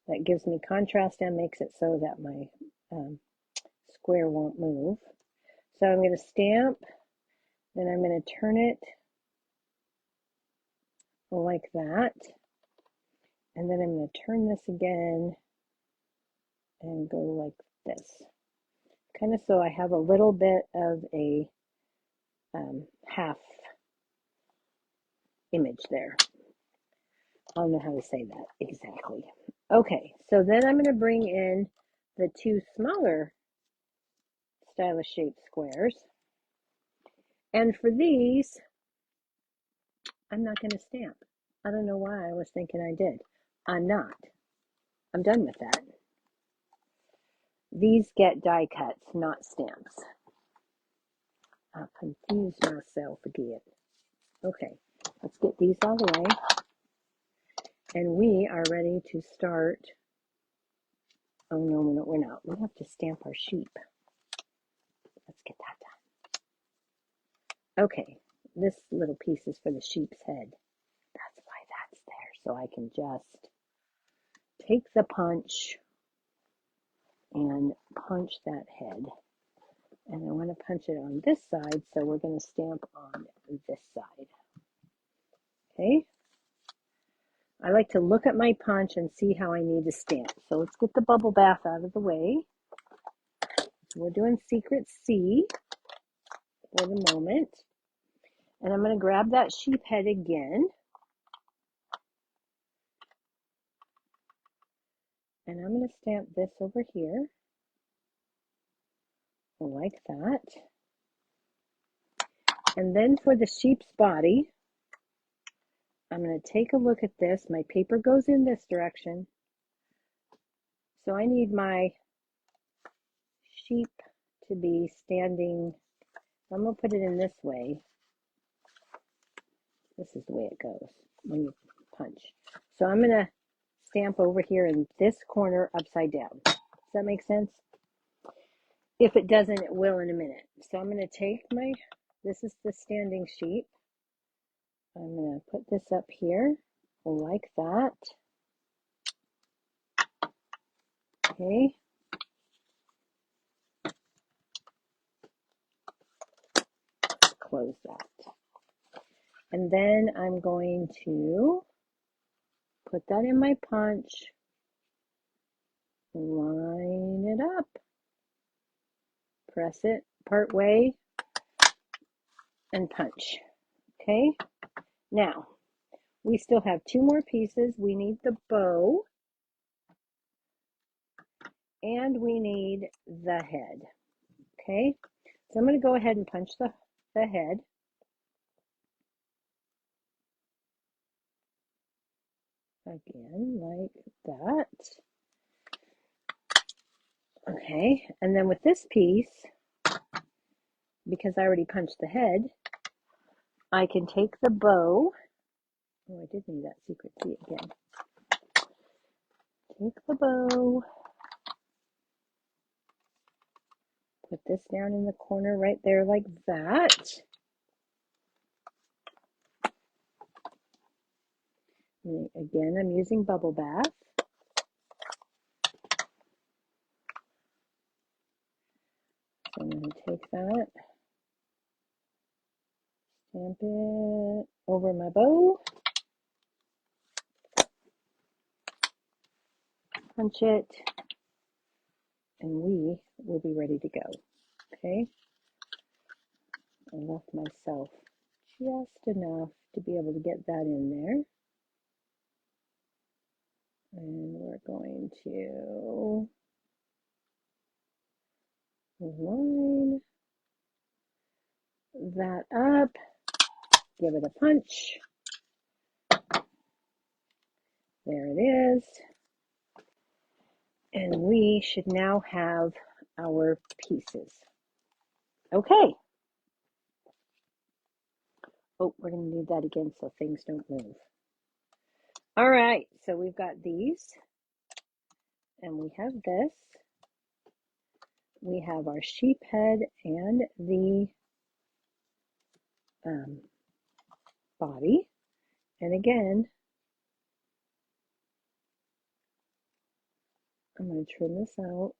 That gives me contrast and makes it so that my square won't move. So I'm going to stamp, then I'm going to turn it like that. And then I'm going to turn this again and go like this. Kind of so I have a little bit of a half image there. I don't know how to say that exactly. Okay, so then I'm going to bring in the 2 smaller stylish shaped squares. And for these, I'm not going to stamp. I don't know why I was thinking I did. I'm not. I'm done with that. These get die cuts, not stamps. I confused myself again. Okay, let's get these out of the way. And we are ready to start. Oh, no, we're not. We have to stamp our sheep. Let's get that done. Okay, this little piece is for the sheep's head. That's why that's there. So I can just take the punch and punch that head. And I want to punch it on this side, so we're going to stamp on this side. Okay? I like to look at my punch and see how I need to stamp. So let's get the bubble bath out of the way. We're doing secret C for the moment. And I'm going to grab that sheep head again. And I'm going to stamp this over here. Like that. And then for the sheep's body, I'm going to take a look at this. My paper goes in this direction. So I need my sheep to be standing. I'm going to put it in this way. This is the way it goes when you punch. So I'm going to stamp over here in this corner upside down. Does that make sense? If it doesn't, it will in a minute. So I'm going to take my, this is the standing sheep. I'm going to put this up here like that. Okay. Close that. And then I'm going to put that in my punch, line it up, press it part way, and punch. Okay, now we still have 2 more pieces. We need the bow and we need the head. Okay, so I'm going to go ahead and punch the head. Again, like that. Okay, and then with this piece, because I already punched the head, I can take the bow. Oh, I did need that secret key again. Take the bow, put this down in the corner right there like that. And again, I'm using bubble bath. my bow, punch it, and we will be ready to go. Okay, I left myself just enough to be able to get that in there. And we're going to line that up, give it a punch. There it is. And we should now have our pieces. Okay. Oh, we're going to need that again so things don't move. All right, so we've got these, and we have this. We have our sheep head and the body. And again, I'm going to trim this out.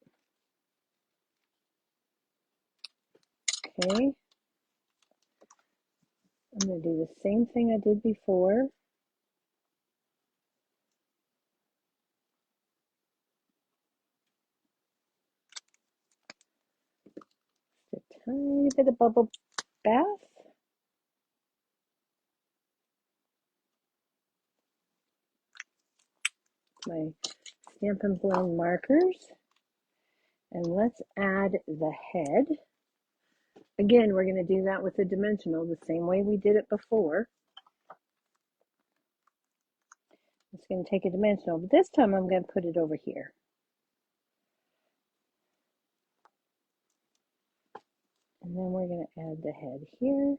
Okay. I'm going to do the same thing I did before. Just a tiny bit of bubble bath. My Stampin' Blend markers. And let's add the head. Again, we're going to do that with the dimensional the same way we did it before. It's going to take a dimensional, but this time I'm going to put it over here. And then we're going to add the head here.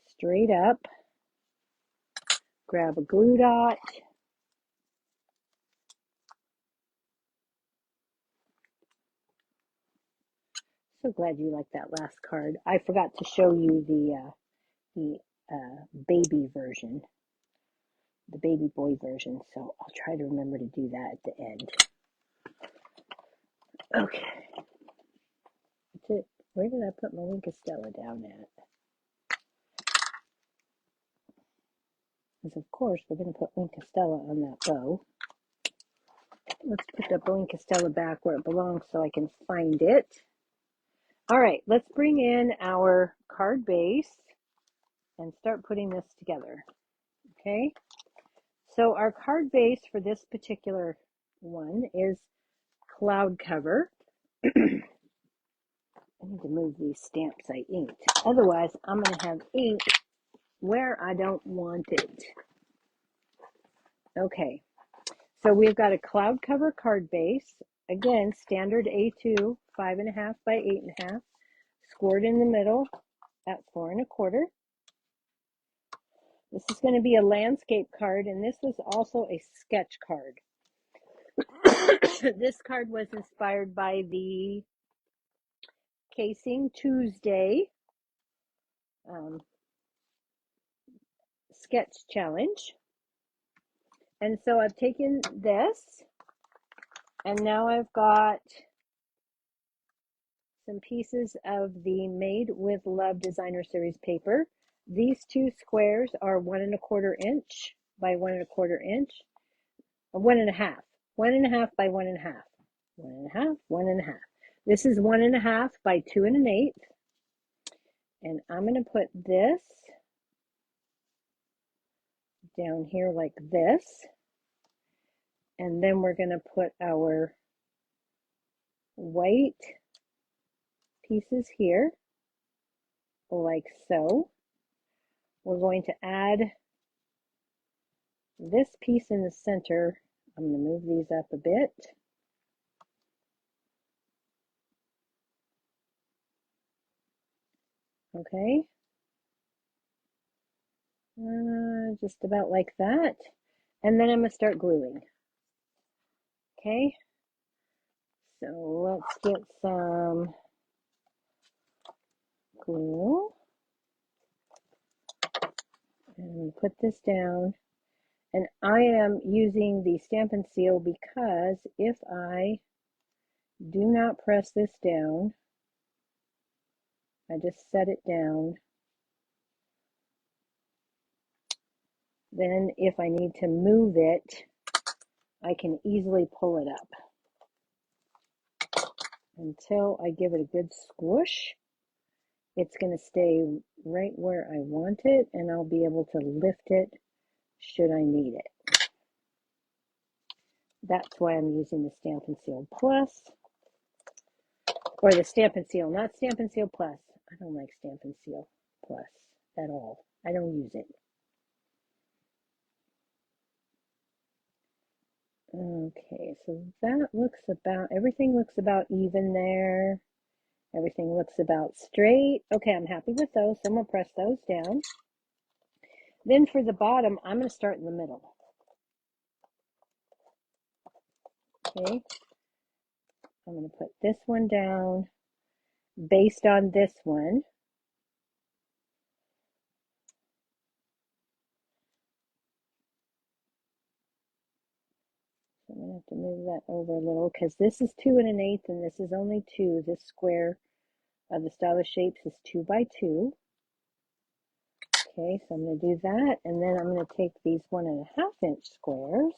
Straight up. Grab a glue dot. So glad you liked that last card. I forgot to show you the baby version, the baby boy version, so I'll try to remember to do that at the end. Okay. That's it. Where did I put my Wink of Stella down at? Because of course we're going to put Wink of Stella on that bow. Let's put the Wink of Stella back where it belongs so I can find it. All right, let's bring in our card base and start putting this together. Okay, so our card base for this particular one is cloud cover. I need to move these stamps I inked. Otherwise, I'm going to have ink where I don't want it. Okay, so we've got a cloud cover card base. Again, standard A2, 5.5 by 8.5, scored in the middle at 4 1/4. This is going to be a landscape card, and this was also a sketch card. This card was inspired by the Casing Tuesday sketch challenge. And so I've taken this, and now I've got some pieces of the Made with Love Designer Series paper. These two squares are 1 1/4 inch by 1 1/4 inch, 1.5, 1.5 by 1.5, 1.5, 1.5. This is 1.5 by 2 1/8, and I'm going to put this down here like this, and then we're going to put our white pieces here like so. We're going to add this piece in the center. I'm going to move these up a bit. Okay. Just about like that. And then I'm going to start gluing. Okay. So let's get some glue. And put this down. And I am using the Stampin' Seal because if I do not press this down, I just set it down, Then if I need to move it, I can easily pull it up until I give it a good squish. It's going to stay right where I want it, and I'll be able to lift it should I need it. That's why I'm using the Stampin' Seal Plus, or the Stampin' Seal, not Stampin' Seal Plus. I don't like Stampin' Seal Plus at all. I don't use it. Okay, so that looks about, everything looks about even there. Everything looks about straight. Okay, I'm happy with those, so I'm going to press those down. Then for the bottom, I'm going to start in the middle. Okay, I'm going to put this one down based on this one. I'm going to have to move that over a little because this is 2 1/8 and this is only 2. This square of the Style of Shapes is 2 by 2. Okay, so I'm going to do that, and then I'm going to take these 1 1/2 inch squares.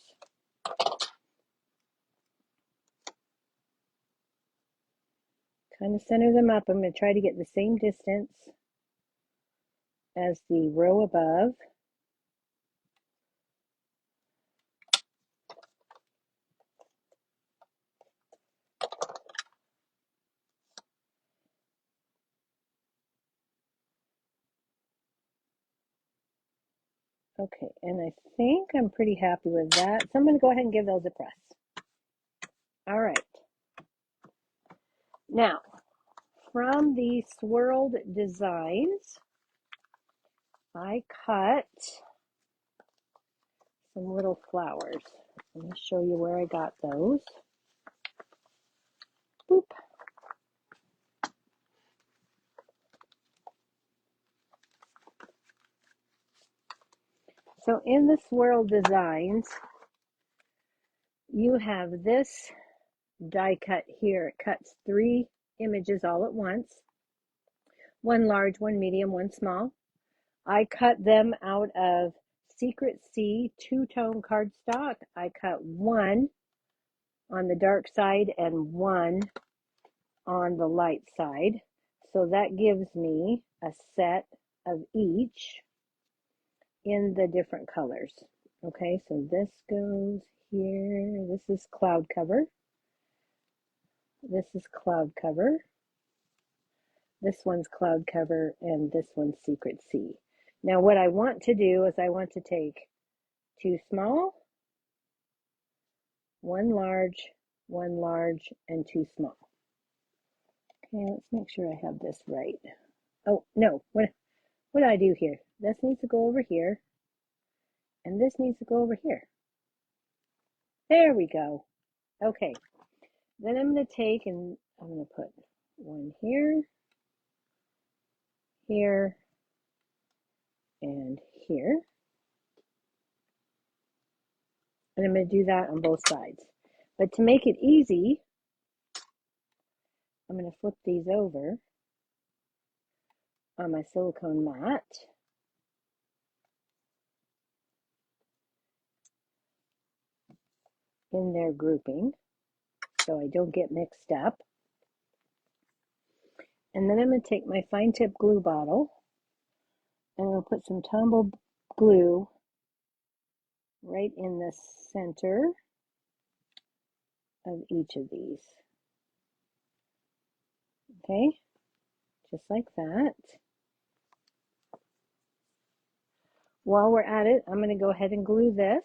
Kind of center them up. I'm going to try to get the same distance as the row above. Okay, and I think I'm pretty happy with that. So I'm going to go ahead and give those a press. All right. Now, from the swirled designs, I cut some little flowers. Let me show you where I got those. Boop. So in the swirl designs, you have this die cut here. It cuts 3 images all at once. 1 large, 1 medium, 1 small. I cut them out of Secret C 2-tone cardstock. I cut 1 on the dark side and 1 on the light side. So that gives me a set of each in the different colors. Okay, so this goes here. This is cloud cover. This is cloud cover. This one's cloud cover, and this one's Secret C. Now what I want to do is I want to take 2 small, 1 large, 1 large, and 2 small. Okay, let's make sure I have this right. Oh, no, what do I do here? This needs to go over here, and this needs to go over here. There we go. Okay, then I'm going to take and I'm going to put 1 here, here, and here. And I'm going to do that on both sides. But to make it easy, I'm going to flip these over on my silicone mat. In their grouping, so I don't get mixed up. And then I'm going to take my fine tip glue bottle and I'm going to put some Tombow glue right in the center of each of these. Okay, just like that. While we're at it, I'm going to go ahead and glue this.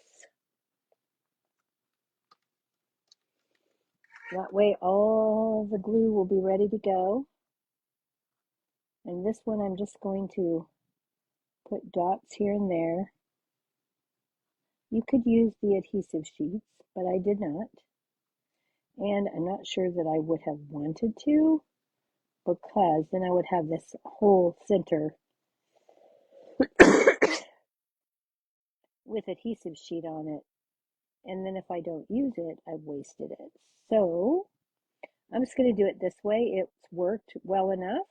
That way all the glue will be ready to go. And this one I'm just going to put dots here and there. You could use the adhesive sheets, but I did not. And I'm not sure that I would have wanted to, because then I would have this whole center with adhesive sheet on it. And then if I don't use it, I've wasted it. So I'm just going to do it this way. It's worked well enough.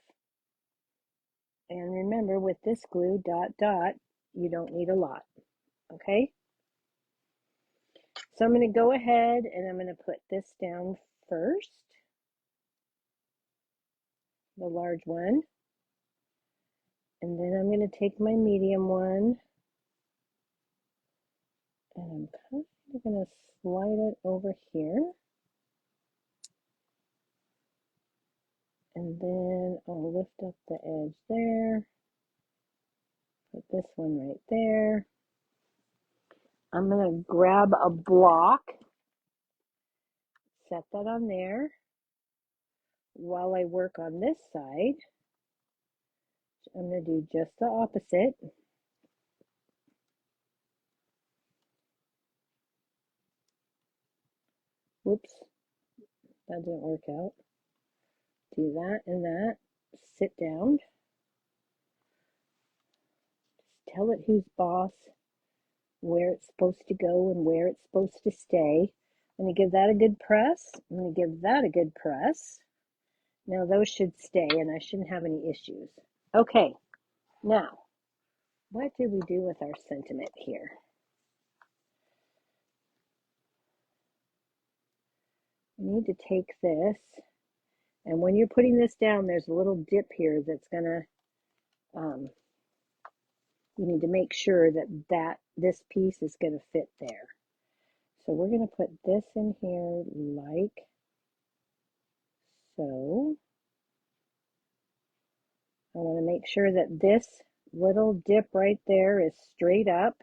And remember, with this glue, dot, dot, you don't need a lot. okay? So I'm going to go ahead and I'm going to put this down first, the large one, and then I'm going to take my medium one, and I'm kind of going to slide it over here, and then I'll lift up the edge there, put this one right there. I'm going to grab a block, set that on there. While I work on this side, I'm going to do just the opposite. Whoops, that didn't work out. Do that and that. Sit down. Tell it who's boss, where it's supposed to go and where it's supposed to stay. I'm going to give that a good press. I'm going to give that a good press. Now those should stay and I shouldn't have any issues. Okay, now what did we do with our sentiment here? We need to take this, and when you're putting this down, there's a little dip here that's gonna, you need to make sure that this piece is gonna fit there. So we're gonna put this in here like so. I want to make sure that this little dip right there is straight up.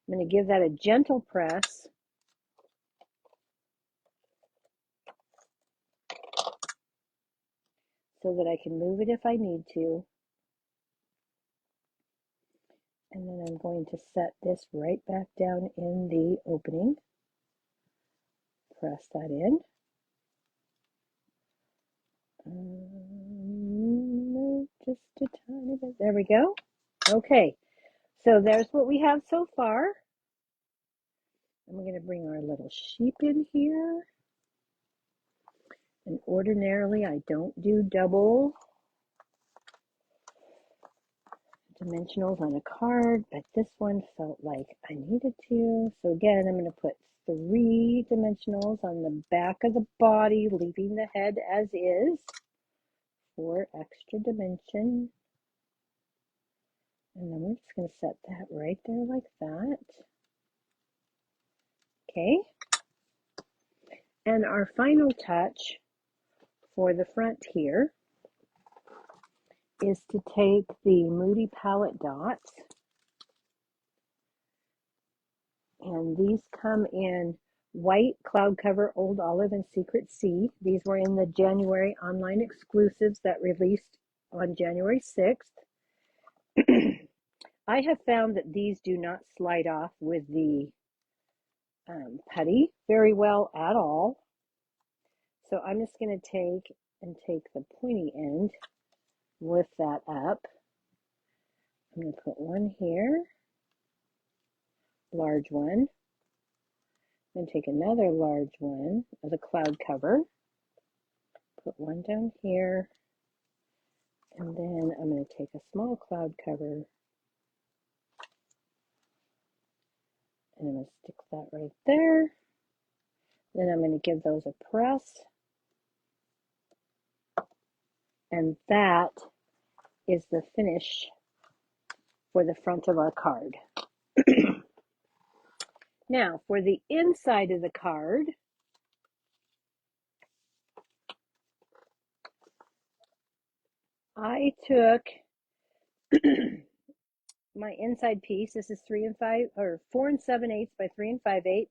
I'm going to give that a gentle press. So that I can move it if I need to. And then I'm going to set this right back down in the opening. Press that in. Just a tiny bit. There we go. Okay, so there's what we have so far. I'm going to bring our little sheep in here. And ordinarily I don't do double dimensionals on a card, but this one felt like I needed to. So again, I'm going to put 3 dimensionals on the back of the body, leaving the head as is for extra dimension. And then we're just going to set that right there like that. Okay. And our final touch for the front here is to take the Moody palette dots, and these come in white, cloud cover, old olive, and secret sea. These were in the January online exclusives that released on January 6th. I have found that these do not slide off with the putty very well at all. So I'm just going to take the pointy end, lift that up. I'm going to put one here, large one, and take another large one as a cloud cover. Put one down here, and then I'm going to take a small cloud cover, and I'm going to stick that right there. Then I'm going to give those a press, and that is the finish for the front of our card. Now, for the inside of the card, I took my inside piece. This is 4 7/8 by 3 5/8.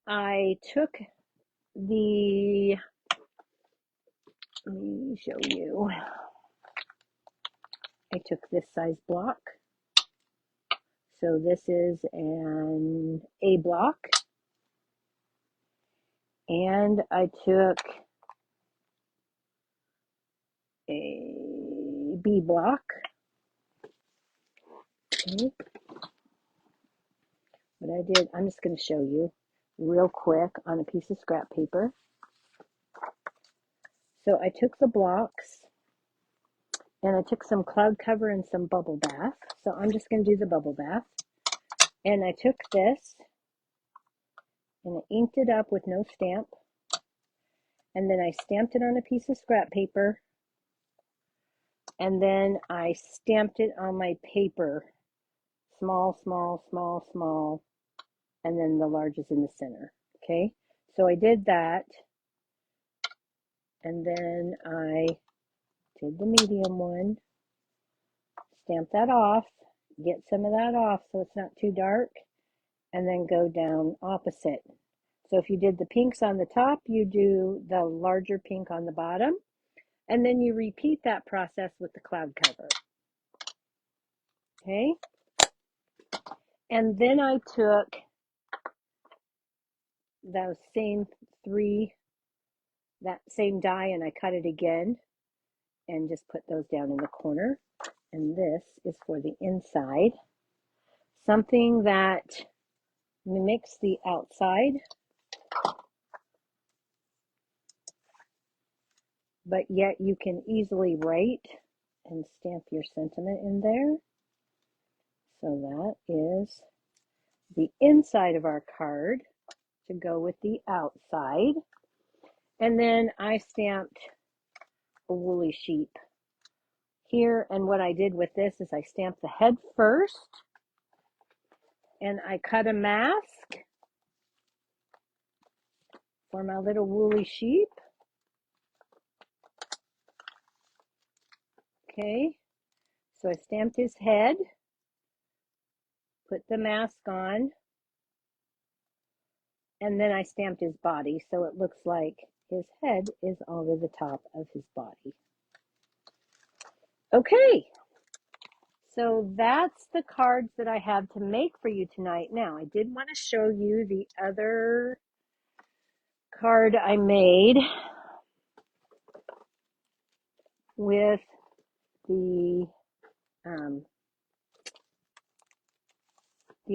I took the, let me show you. I took this size block. So this is an A block. And I took a B block. Okay. What I did, I'm just going to show you real quick on a piece of scrap paper. So I took the blocks and I took some cloud cover and some bubble bath. So I'm just going to do the bubble bath. And I took this and I inked it up with no stamp. And then I stamped it on a piece of scrap paper. And then I stamped it on my paper. Small, small, small, small. And then the large is in the center. Okay, so I did that. And then I did the medium one. Stamp that off. Get some of that off so it's not too dark. And then go down opposite. So if you did the pinks on the top, you do the larger pink on the bottom. And then you repeat that process with the cloud cover. Okay. And then I took those same that same die, and I cut it again and just put those down in the corner. And this is for the inside. Something that mimics the outside, but yet you can easily write and stamp your sentiment in there. So that is the inside of our card to go with the outside. And then I stamped a woolly sheep here. And what I did with this is I stamped the head first and I cut a mask for my little woolly sheep. Okay, so I stamped his head, put the mask on, and then I stamped his body so it looks like his head is over the top of his body. Okay, so that's the cards that I have to make for you tonight. Now, I did want to show you the other card I made with the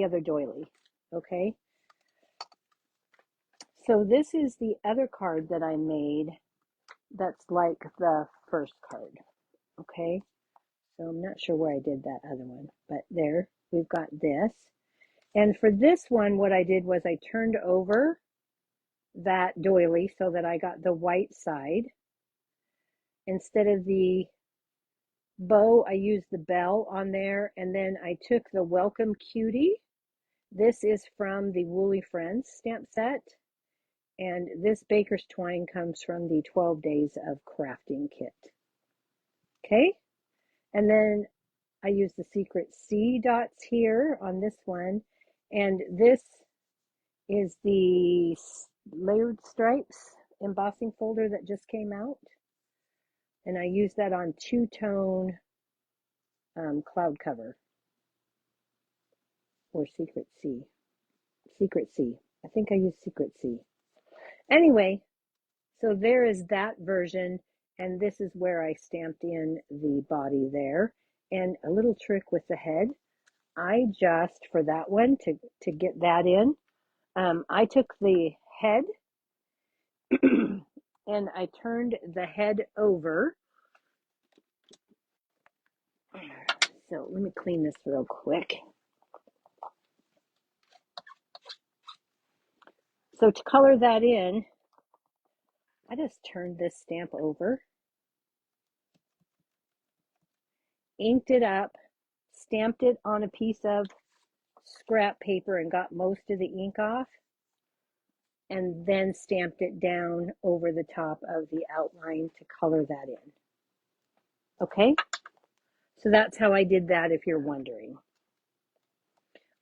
other doily. Okay, so this is the other card that I made that's like the first card. Okay, so I'm not sure where I did that other one, but there we've got this. And for this one, what I did was I turned over that doily so that I got the white side. Instead of the bow, I used the bell on there, and then I took the Welcome Cutie. This is from the Woolly Friends stamp set, and this baker's twine comes from the 12 Days of Crafting kit. Okay, and then I use the Secret C dots here on this one, and this is the Layered Stripes embossing folder that just came out, and I use that on two-tone cloud cover, or Secret C. I think I use Secret C. Anyway, so there is that version, and this is where I stamped in the body there. And a little trick with the head, I just, for that one, to get that in, I took the head and I turned the head over. So let me clean this real quick. So to color that in, I just turned this stamp over, inked it up, stamped it on a piece of scrap paper and got most of the ink off, and then stamped it down over the top of the outline to color that in. Okay, so that's how I did that, if you're wondering.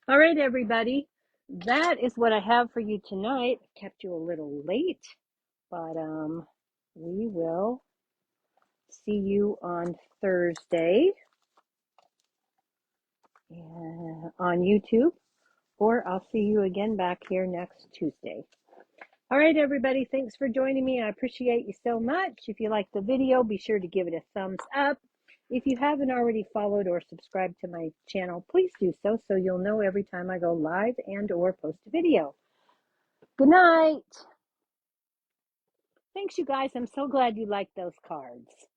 All right, everybody, that is what I have for you tonight. Kept you a little late, but we will see you on Thursday on YouTube, or I'll see you again back here next Tuesday. All right, everybody, thanks for joining me. I appreciate you so much. If you liked the video, be sure to give it a thumbs up. If you haven't already followed or subscribed to my channel, please do so you'll know every time I go live and or post a video. Good night. Thanks, you guys. I'm so glad you liked those cards.